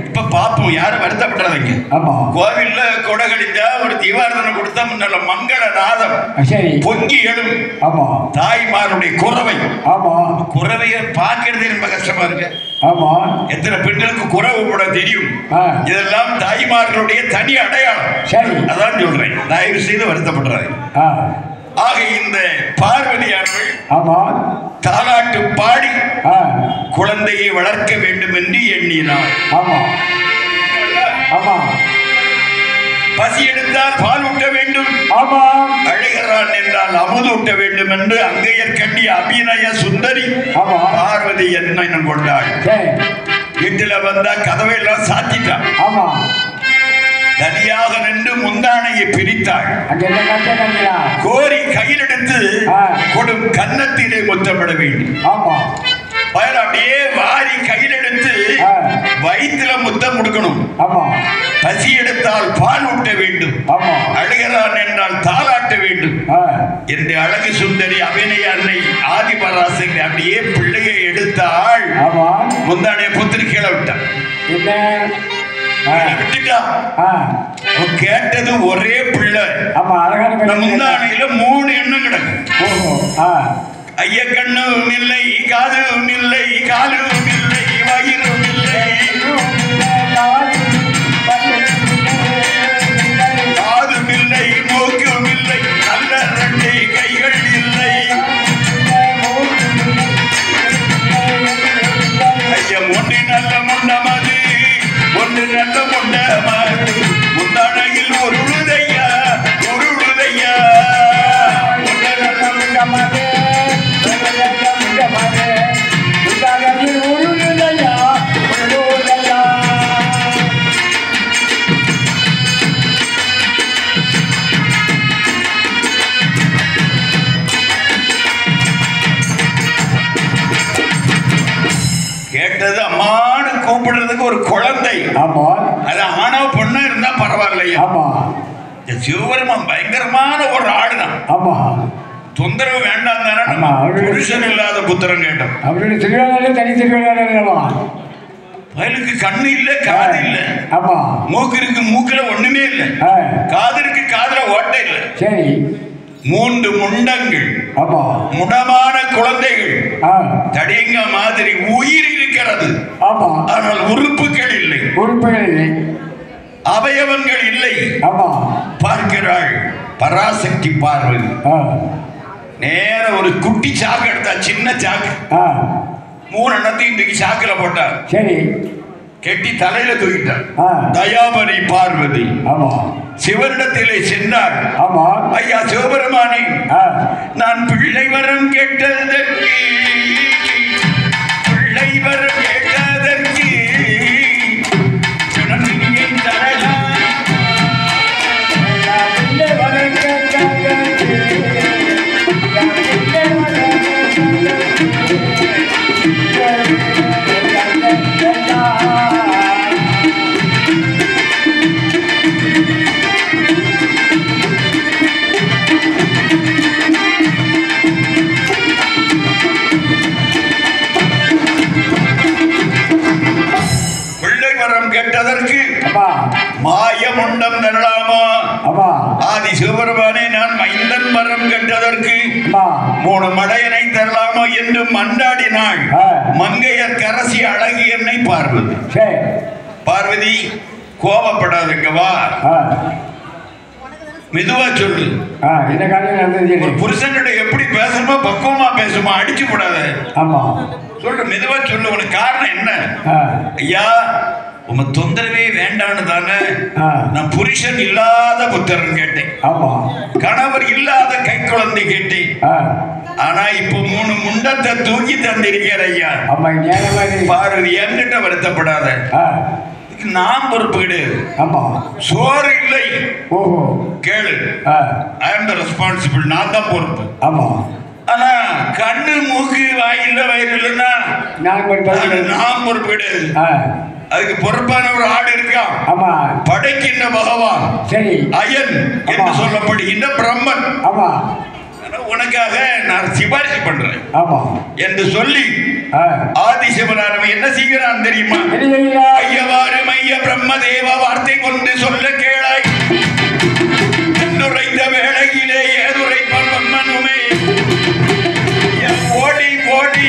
இப்ப பாப்போம், யாரும் வருத்தப்படாதீங்க. கோவில்ல கொடகடிந்தா ஒரு தீவாரதனை கொடுத்தா முன்னால மங்கள நாதம் பொங்கி எழும். தாய்மாருடைய குறவைய பார்க்கறது ரொம்ப கஷ்டமா இருக்கு. எத்தனை பெண்களுக்கு குறவு கூட தெரியும். இதெல்லாம் தாய்மார்களுடைய தனி அடையாளம். அதான் சொல்றேன், தயவு செய்து வருத்தப்படுறாங்க. ஆக இந்த பார்வதியானவள் தாலாட்டு பாடி குழந்தையை வளர்க்க வேண்டும் என்று எண்ணினார். பசி எடுத்தால் பால் ஊட்ட வேண்டும், அழுகிறான் என்றால் அமுது ஊட்ட வேண்டும் என்று அங்கையர் கண்டி அபிநய சுந்தரி பார்வதி என்ன கொண்டாள். வீட்டுல வந்தா கதவை எல்லாம் சாத்திட்டான். தனியாக நின்று முந்தானையை பிரித்தாள். கோரி கையில் எடுத்து கொடும் கன்னத்திலே முத்தப்பட வேண்டும். அப்படியே வாரி கையில் எடுத்து வயிற்றுல முத்தம் கொடுக்கணும். பசி எடுத்தால் பால் ஊட்ட வேண்டும், அழுகிறான் என்றால் தாலாட்ட வேண்டும் என்று அழகு சுந்தரி அபிநய அன்னை ஆதிபராசக்தி அப்படியே பிள்ளையை எடுத்தாள். முந்தானையை புத்திரிக்கையில விட்டான். கேட்டது ஒரே பிள்ளை. முந்தானையில 3 எண்ணம் கிடக்கு. ஐய கண்ணும் இல்லை, காதும் இல்லை, காலும் இல்லை, வயிறும் இல்லை, காதும் இல்லை, மூக்கும் இல்லை, நல்ல 2 கைகள் இல்லை. ஐயா ஒன்று நல்ல முண்டமது, ஒன்று நல்ல முண்டமது, முந்தானையில் ஒரு உழுதையா, ஒரு உழுதையா, ஒன்று நல்ல முண்டமது, கேட்டது அம்மானு கூப்பிடுறதுக்கு ஒரு குழந்தை. அது ஆணவ பொண்ணு இருந்தா பரவாயில்லையா? சிவபெருமான் பயங்கரமான ஒரு ஆடுதான். தொந்தரவு வேண்டாம் தானே. புருஷன் இல்லாத புத்திரன் கேட்டோம். வயலுக்கு கண்ணு இல்ல, காது இல்ல, மூக்கு இருக்கு, மூக்குல ஒண்ணுமே இல்ல, காது இருக்கு, காதுல ஓட்டை இல்ல. 3 முண்டங்கள், முடமான குழந்தைகள், தடிங்க மாதிரி உயிர் இருக்கிறது, ஆனால் உறுப்புகள் இல்லை, அவயவங்கள் இல்லை. பார்க்கிறாள் பராசக்தி பார்வதி. நேர ஒரு குட்டி சாக்கு எடுத்தா, சின்ன சாக்கு, 3 எண்ணத்தையும் இன்றைக்கு சாக்குல போட்டார். கெட்டி தலையில தூக்கிட்டார். தயாபரி பார்வதி சிவனிடத்திலே சென்றார். ஐயா சிவபெருமானே, நான் பிள்ளை வரம் கேட்டதற்கு, பிள்ளை வரம் கேட்டதற்கு சுனமியை தரலாம். உண்பதற்கு 3 மடையனை தரலாமா என்று மண்டாடினாள் மங்கையர் கரசி அழகியன்னை பார்வதி. பார்வதி கோபப்படாதுங்க, வா, மெதுவா சொல்லு. புருஷன்கிட்ட எப்படி பேசணுமோ பக்குவமா பேசுமா, அடிச்சு கூடாத. சொல்லு, மெதுவா சொல்லு. உனக்கு காரணம் என்ன? ஐயா, உங்க தொந்தரவே வேண்டான்னு தானே நான் புருஷன் இல்லாத புத்திரன் கேட்டேன், கணவர் இல்லாத கை குழந்தை கேட்டேன். ஆனா இப்ப 3 முண்டத்தை தூக்கி தந்திருக்கிற ஐயா. பார்வதி, என்கிட்ட வருத்தப்படாத, நான் பொறுப்பு கிடையாது. சோறு இல்லை, கேளு, ஐ அம் தி ரெஸ்பான்சிபிள், நான் தான் பொறுப்பு. ஆனா கண்ணு மூக்கு வாயில்ல வயிறு இல்லைன்னா நான் பொறுப்பு கிடையாது. அதுக்கு பொறுப்பான ஒரு ஆடு இருக்கா, படைக்கின்ற பகவான் அயன் என்று சொல்லப்படுகின்ற பிரம்மன். உனக்காக நான் சிபாரிசு பண்றேன் என்று சொல்லி ஆதிசிவனானவன் என்ன செய்கிறான் தெரியுமா? ஐயவாறு மைய பிரம்மதேவ வார்த்தை கொண்டு சொல்ல கேளாய் என்றுரைத்த வேளையிலே ஏதுரைப்பான் பிரம்மனுமே ஓடி ஓடி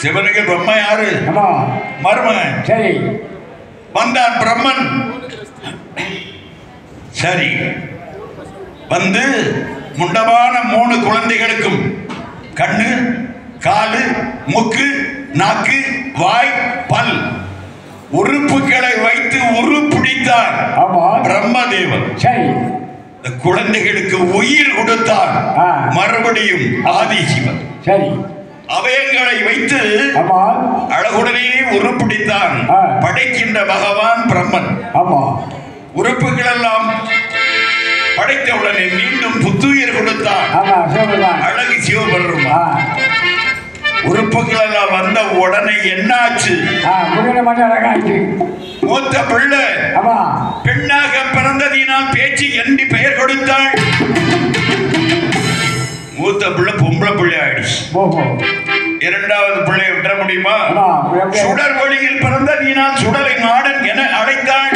சிவனுக்கு பிரம்மா யாரு? மருமகன். சரி, வந்தான் பிரம்மன். சரி, வந்து முண்டமான 3 குழந்தைகளுக்கும் கண்ணு, காலு, மூக்கு, நாக்கு, வாய், பல் உறுப்புகளை வைத்து உருப்பிடித்தார் பிரம்மதேவன். சரி, குழந்தைகளுக்கு உயிர் கொடுத்தார் மறுபடியும் ஆதிசிவன். சரி, அவயங்களை வைத்து அழகுடனே உருப்பிடித்தான் படைக்கின்ற பகவான் பிரம்மன். உறுப்புகள் எல்லாம் படைத்தவுடனே மீண்டும் புத்துயிர் கொடுத்தான் அழகு சிவபெருமா. உறுப்புகள் எல்லாம் வந்த உடனே என்னாச்சு? மூத்த பிள்ளை பெண்ணாக பிறந்ததினால் பேச்சு என்று பெயர் கொடுத்தாள். மூத்த பிள்ளை பொம்பளை பிள்ளை ஆயிடுச்சு. 2வது பிள்ளையை விட முடியுமா? சுடர் ஒளியில் பிறந்ததினால் சுடலை மாடன் என அழைத்தாள்.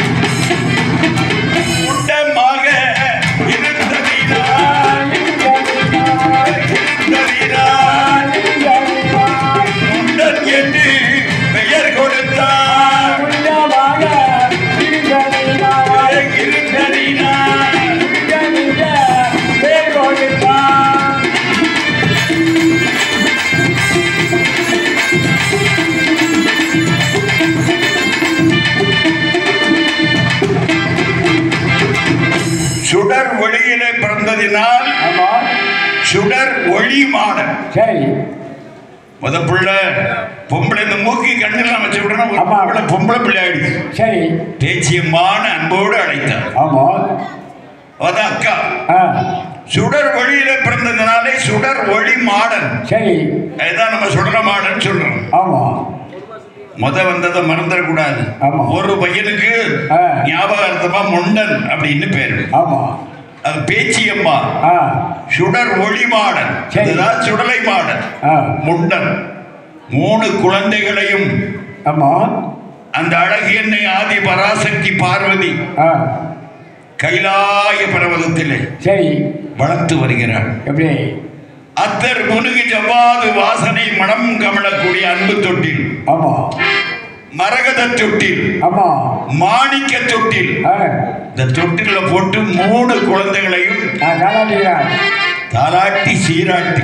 உண்டமாக இருந்ததினால் உண்டன் என்று பெயர் கொடுத்தாள். சுடர் ஒளியிலே பிறந்ததினால் சுடர் ஒளி மாடன். சரி, முத பிள்ளை பொம்பளை, இந்த மூக்கி கண்ணெல்லாம் வச்சு விடணும், பொம்பளை பிள்ளை ஆயிடுச்சு. சரி, பேச்சியமான அன்போடு அழைத்தார். அதான் அக்கா. சுடர் ஒளியில பிறந்ததுனாலே சுடர் ஒளி மாடன். சரி, அதுதான் நம்ம சுடர மாடன் சொல்றோம். முத வந்ததை மறந்துடக்கூடாது. ஒரு பையனுக்கு ஞாபகார்த்தமா முண்டன் அப்படின்னு பேரு. அது பேச்சியம்மா. சுடர் ஒளி மாடன், சுடலை மாடன், முண்டன். 3 குழந்தைகளையும் அந்த அழகியன்னை ஆதி பராசக்தி பார்வதி கைலாய பர்வதத்திலே வளர்த்து வருகிறார். எப்படி? அத்தர் முனுகு ஜவ்வாது வாசனை மனம் கமலக்கூடிய அன்பு தொட்டில், மரகத தொட்டில், மாணிக்க தொட்டில், இந்த தொட்டில போட்டு 3 குழந்தைகளையும் தாலாட்டி சீராட்டி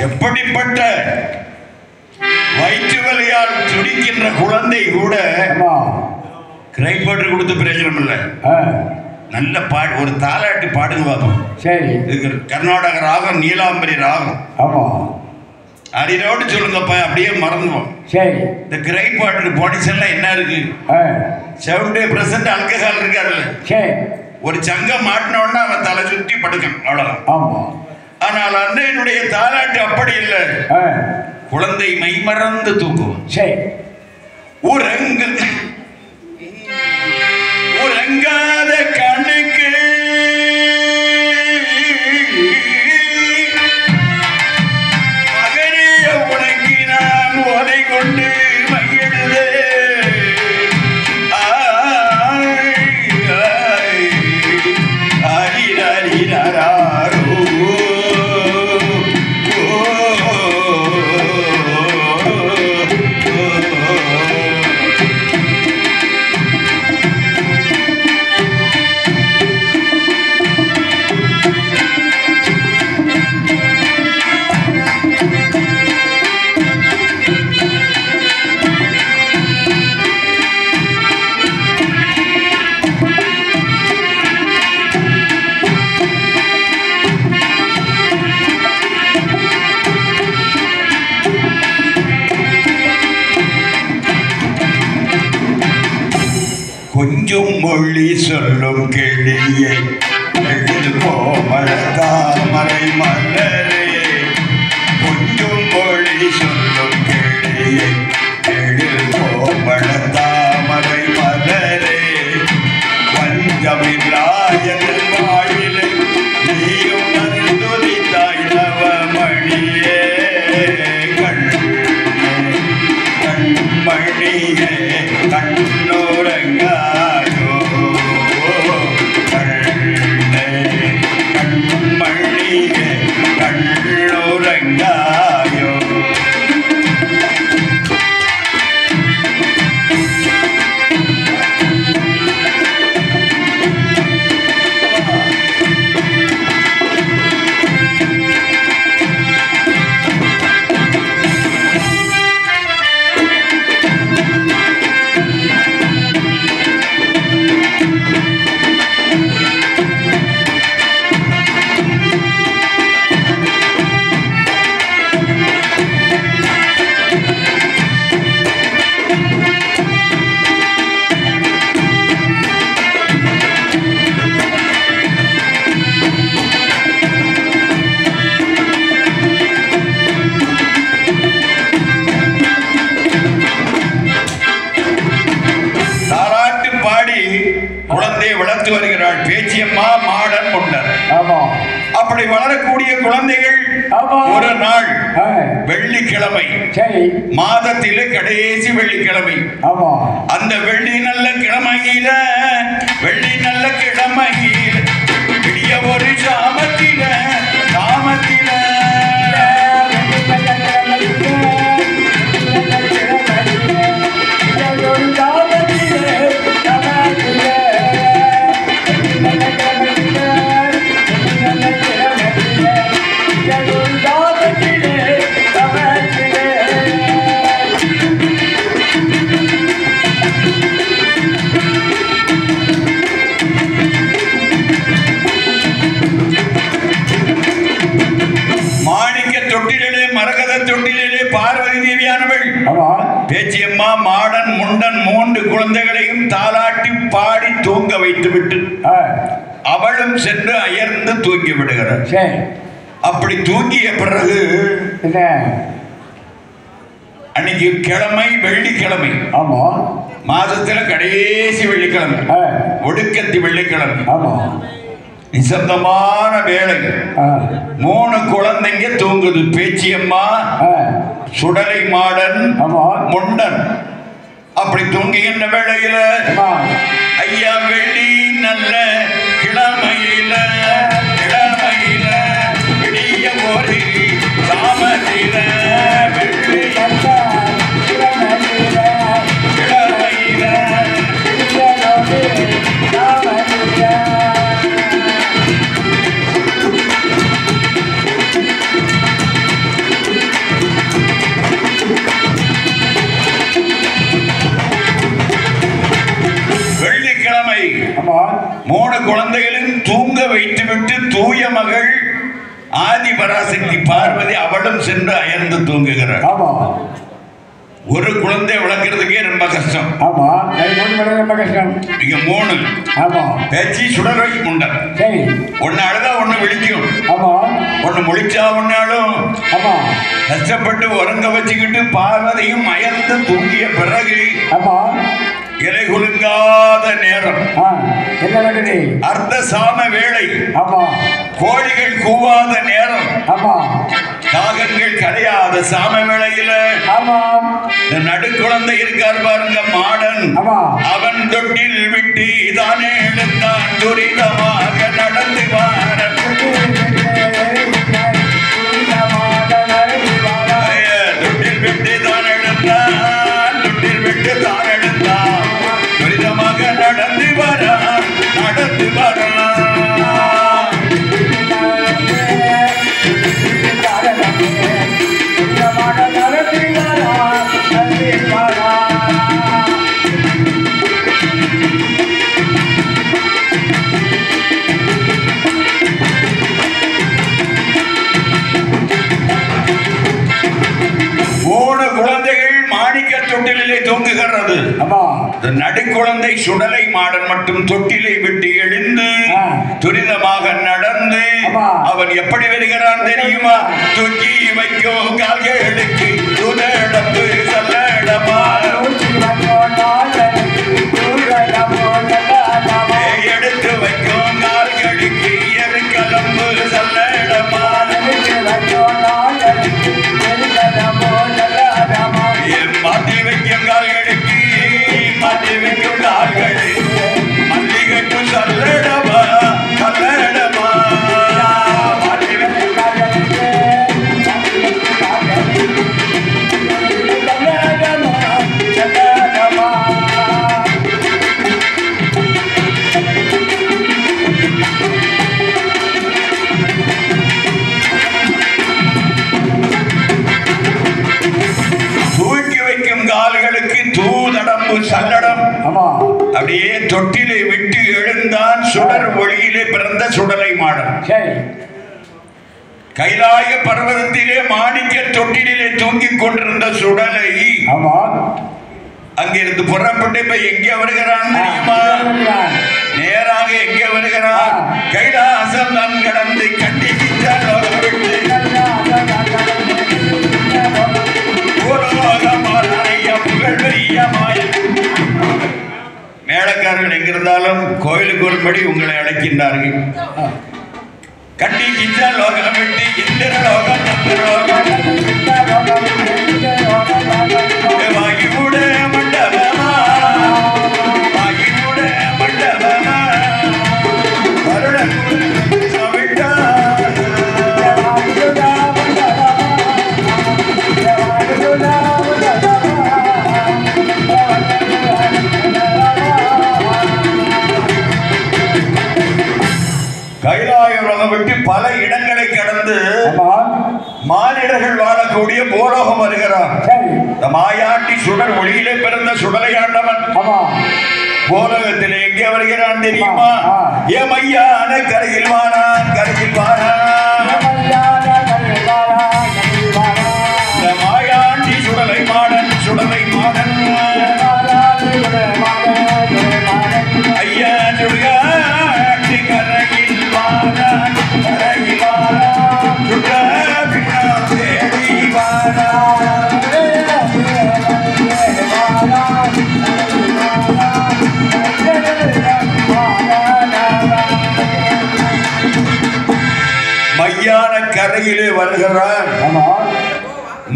எப்படிப்பட்ட வயிற்று வலியால் துடிக்கின்ற குழந்தை கூட கிரைப்பாட்டு கொடுத்து பிரயோஜனம் இல்லை. நல்ல பாடு, ஒரு தாலாட்டு பாடுங்க பார்ப்போம். சரி, இதுக்கு கர்நாடக ராகம் நீலாம்பரி ராகம். ஆமா, அடிரோடு சொல்லுங்கப்பா, அப்படியே மறந்துவோம். சரி, இந்த கிரைப்பாட்டு பாடிஸ் எல்லாம் என்ன இருக்கு? 70% அல்கஹால் இருக்கு அதுல. சரி, ஒரு சங்கம் மாட்டினோன்னா அவன் தலை சுற்றி படுக்கணும், அவ்வளவுதான். ஆமா, ஆனால் அன்னையினுடைய தாலாட்டு அப்படி இல்லை. குழந்தை மைமறந்து தூக்குவோம். சரி, உறங்காத கண்ணுக்கு மகனே உனக்கு நான் உதை கொண்டு மையெழுதே. கொஞ்சம் மொழி சொல்லும் கிளியை எழுது கோமள தாமரை மலரே. கொஞ்சம் மொழி சொல்லும் கிளியை எழுது கோமள தாமரை மலரே. பஞ்சமில்லாயது வாழிலை நீயும் நந்துதித்தாய் நவமணியே. கண்மணியே கண்ணோரங்காயோ, கண்மணியே கண்ணோரங்காயோ. குழந்தையை வளர்த்து வருகிறாள் பேச்சியம்மா மாடன் முண்டர். அப்படி வளரக்கூடிய குழந்தைகள் ஒரு நாள் வெள்ளிக்கிழமை, மாதத்திலே கடைசி வெள்ளிக்கிழமை, அந்த வெள்ளி நல்ல கிழமையில பெரிய ஒரு சாமத்தில பார்வதி தேவியானவள் பேச்சியம்மா மாடன் முண்டன் 3 குழந்தைகளையும் தாலாட்டி பாடி தூங்க வைத்துவிட்டு அவளும் சென்று அயர்ந்து தூங்கி விடுகிறாள். அப்படி தூங்கிய பிறகு அன்னைக்கு கிழமை வெள்ளிக்கிழமை. ஆமா. மாதத்துல கடைசி வெள்ளிக்கிழமை, ஒடுக்கத்தி வெள்ளிக்கிழமை. ஆமா. நிசப்தமான வேலை. 3 குழந்தைங்க தூங்குது. பேச்சியம்மா, சுடலை மாடன், முண்டன். அப்படி தூங்குகின்ற வேளையில ஐயா வெள்ளி நல்ல கிழமையில விடிய ஒரு தாமரையில வெள்ளி கிழமையில வெள்ளிக்கிழமை 3 குழந்தைகளும் தூங்க வைத்துவிட்டு தூய மகள் ஆதி பராசக்தி பார்வதி அவளும் சென்று அயர்ந்து தூங்குகிறார். ஒரு குழந்தை வளர்க்கறதுக்கே ரொம்ப கஷ்டம். நீங்க 3 பேச்சு சுடலை முண்டன். ஒன்னு அழுதா ஒண்ணு விழிக்கும், ஒண்ணு முழிச்சா ஒன்னாலும் கஷ்டப்பட்டு உறங்க வச்சுக்கிட்டு பார்வதியும் அயர்ந்து தூங்கிய பிறகு இலை குலுங்காத நேரம், அர்த்த சாம வேளை, கோழிகள் கூவாத நேரம், காகங்கள் கரையாத சாம வேளையில நடுக்குழந்தை இருக்கார் பாருங்க மாடன். அவன் தொட்டில் விட்டு தானே எழுந்தான் துரிதமாக நடந்து வார. தொட்டில் விட்டு தான் எழுந்தான், தொட்டில் விட்டு தான் எழுந்தான், துரிதமாக நடந்து வரா, நடந்து வரா. தூங்குகிறது. நடுக்குழந்தை சுடலை மாடன் மட்டும் தொட்டிலை விட்டு எழுந்து துரிதமாக நடந்து அவன் எப்படி வருகிறான் தெரியுமா? தூக்கி வைக்கும் கால்களுக்கு துதடப்பு சல்லடமா, எடுத்து வைக்கும் கால்களுக்கு எருக்கலம்பு சல்லடமா, மாற்றி வைக்கும் கால்களுக்கு மாற்றி வைக்கும் கால்களை மல்லிகைக்கு சல்லடமா சல்லடமா, மாற்றி வைக்கும் கால்களுக்கு தூதடம்பு சல்லடம். அப்படியே தொட்டிலை விட்டு எழுந்தான் சுடர் ஒளியிலே பிறந்த சுடலை மாடன். கைலாய பர்வதத்திலே மாணிக்க தொட்டிலே தூங்கிக் கொண்டிருந்த சுடலை அங்கிருந்து புறப்பட்டு இப்ப எங்கே வருகிறான் தெரியுமா? நேராக எங்கே வருகிறான்? கைலாசம் நான் கடந்து கண்டிச்சான் மேளக்காரர்கள் எங்கிருந்தாலும் கோயிலுக்கு ஒருபடி உங்களை அழைக்கின்றார்கள். கட்டி கிஞ்ச லோகம் விட்டு இந்திர லோகம் வாகிமுட மண்டபமா வாகிமுட மண்டபமா வருடன் சவிட்டா கைலாயம் விட்டு பல இடங்களை கடந்து மானிடர்கள் வாழக்கூடிய போலோகம் வருகிறார். மாயாண்டி சுடர் ஒளியிலே பிறந்த சுடலையாண்டவன் போலகத்தில் எங்கே வருகிறான் தெரியுமா? ஏமையான கரையில் வானான் கரையில் வானான். மாயாண்டி சுடலை மாடன் சுடலை மாடன் ஐயா சுடுகாட்டி கரையில் வானான் கரையில் வானான். வழியிலே வருகிறார்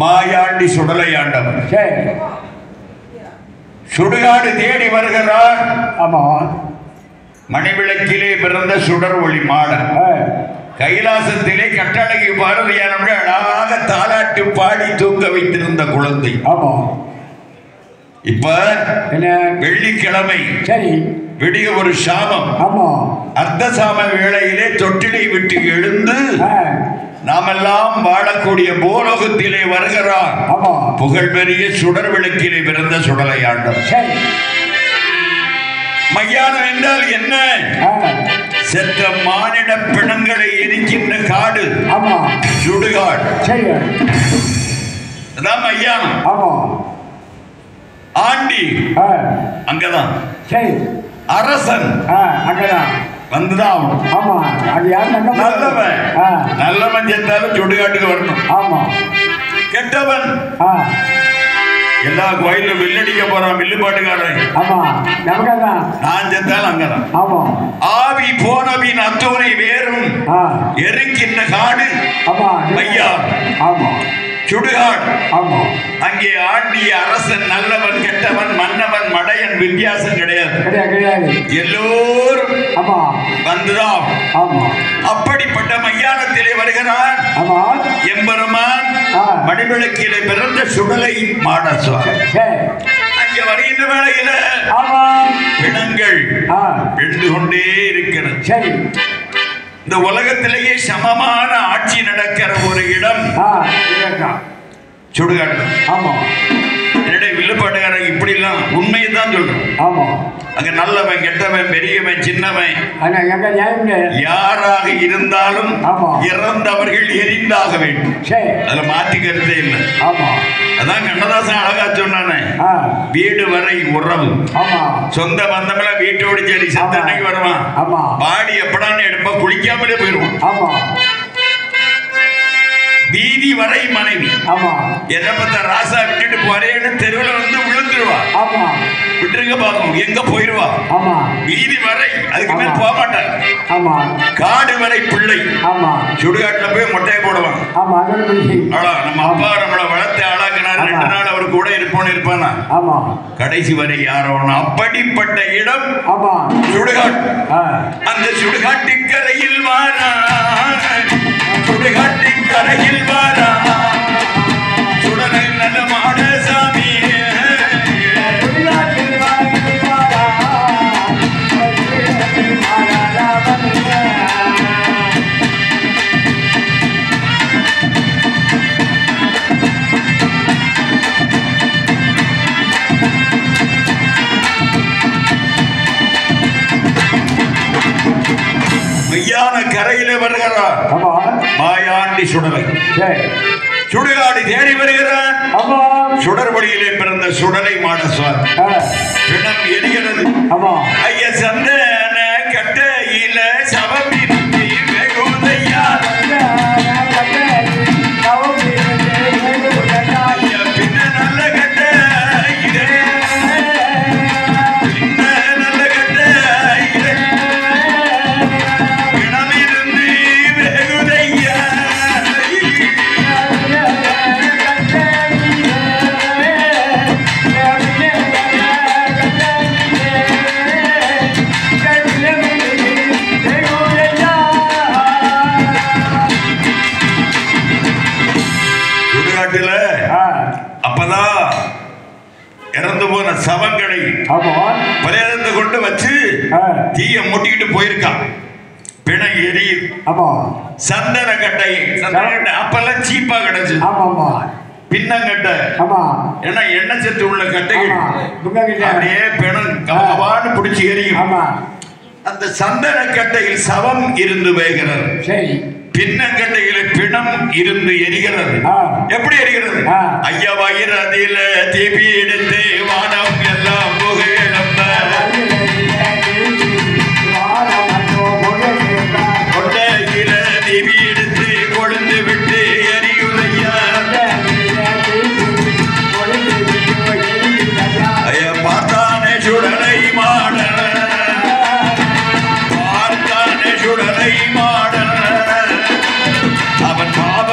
மாயாண்டி சுடலை ஆண்டவர். சுடுகாடு தேடி வருகிறார். மணிவிளக்கிலே பிறந்த சுடர் ஒளி மாடன் கைலாசத்திலே கட்டழகி பார்வையான அழகாக தாலாட்டு பாடி தூங்க வைத்திருந்த குழந்தை. இப்ப வெள்ளிக்கிழமை விடிய ஒரு சாமம் அர்த்த சாம வேளையிலே தொட்டிலை விட்டு எழுந்து நாமெல்லாம் வாழக்கூடிய போலோகத்திலே வருகிறார் புகழ்பெரிய சுடர் விளக்கிலே பிறந்த சுடலை ஆண்டவர். மையானம் என்றால் என்ன? செத்த மானிட பிணங்களை எரிக்கின்ற காடு சுடுகாடு. அதான் மையானம். ஆண்டி அங்கதான், அரசன் அங்கதான் வந்துதான். நல்லவன் நல்லவன் செத்தாலும் சுடுகாட்டுக்கு வரணும். கெட்டவன் எல்லா கோயிலும் வில்லடிக்க போறான் வில்லுப்பாட்டுக்காரன். நான் செத்தாலும் அங்கதான். ஆவி போனவின் அத்தோனை வேறும் எரிக்கின்ற காடு ஐயா சுடுகாடு. அங்கே ஆண்டிய அரசன் நல்லவன் கெட்டவன் மன்னவன் மடையன் வித்தியாசம் கிடையாது. எல்லோரும் வந்துதான். அப்படிப்பட்ட மையானத்திலே வருகிறான் எம்பெருமான் மணிவிளக்கிலே பிறந்த சுடலை மாடசுவாமி. அங்கே வருகின்ற வேளையில பிணங்கள் எழுந்து கொண்டே இருக்கிறது. இந்த உலகத்திலேயே சமமான ஆட்சி நடக்கிற ஒரு இடம் சுடுகாடு. வில்லுப்பாட்டுக்காரன் இப்படி எல்லாம் உண்மையை தான் சொல்றேன். அங்க நல்லவன் கெட்டவன் பெரியவன் சின்னவன் யாராக இருந்தாலும் இறந்தவர்கள் எரிந்தாக வேண்டும். அதுல மாற்றி கருத்தே இல்லை. அதான் கண்ணதாசன் அழகா சொன்னானே, வீடு வரை உறவு சொந்த பந்தங்கள வீட்டோடு சரி சத்தனைக்கு வருவான். பாடி எப்படான்னு எடுப்பா குளிக்காமலே போயிடுவான். வீதி வரை மனைவி என்ன பத்த ராசா விட்டுட்டு போறேன்னு தெருவில் வந்து விழுந்துருவா. விட்டுருங்க பாக்கும் எங்க போயிருவா. வீதி வரை அதுக்கு மேல போக மாட்டாங்க. காடு வரை பிள்ளை சுடுகாட்டுல போய் மொட்டையை போடுவாங்க. நம்ம அப்பா நம்மளை வளர்த்து ஆளாக்கினார். 2 நாள் அவர் கூட இருப்பானா கடைசி வரை யாரோ. அப்படிப்பட்ட இடம் சுடுகாட்டு. அந்த சுடுகாட்டின் கரையில் வாரா சுடுகாட்டின் கரையில் வாரா சுடலை நல்ல மாடசாமி. மெய்யான கரையிலே வருகிறார் மாயாண்டி சுடலை. சுடுகாடு தேடி வருகிறார். சுடர் வழியிலே பிறந்த சுடலை மாடசுவாமி. பிணம் எரிகிறது. ஐயா சந்தன கட்டையில சவமிருந்தி வெகுதையா. ஐயா பின்ன நல்ல கட்ட இறந்து போன சவங்களை பரியாரத்தை கொண்டு வச்சு தீய மூட்டிக்கிட்டு போயிருக்கான். பிணம் எரி சந்தன கட்டை அப்பெல்லாம் சீப்பா கிடைச்சு. பின்னங்கட்டை ஏன்னா எண்ணெய் சத்து உள்ள கட்டைகள் அப்படியே பிணம் கவான்னு பிடிச்சி எரியும். அந்த சந்தன கட்டையில் சவம் இருந்து வேகிறது. பின்னங்கட்டையில பிணம் இருந்து எரிகிறது. எப்படி எரிகிறது? ஐயா வயிறதில தீபி எடுத்து வானம் எல்லாம் புகையிழந்த கொண்டையில தீபி எடுத்து கொழுந்து விட்டு எரியுதையா. ஐயா பார்த்தானே சுடலை மாடன், பார்த்தானே சுடலை மாடன். அவன் பாவ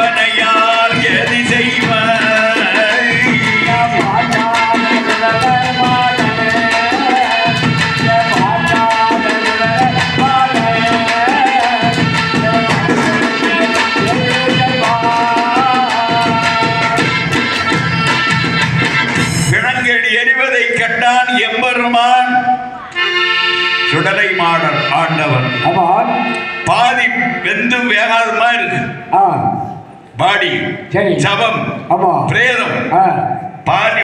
சிவபெருமான் சுடலை மாடர் ஆண்டவர். ஆமா. பாதி வெந்து வேகாத மாதிரி இருக்கு. பாடி சரி. சவம் ஆமா. பிரேதம் ஆ. பாதி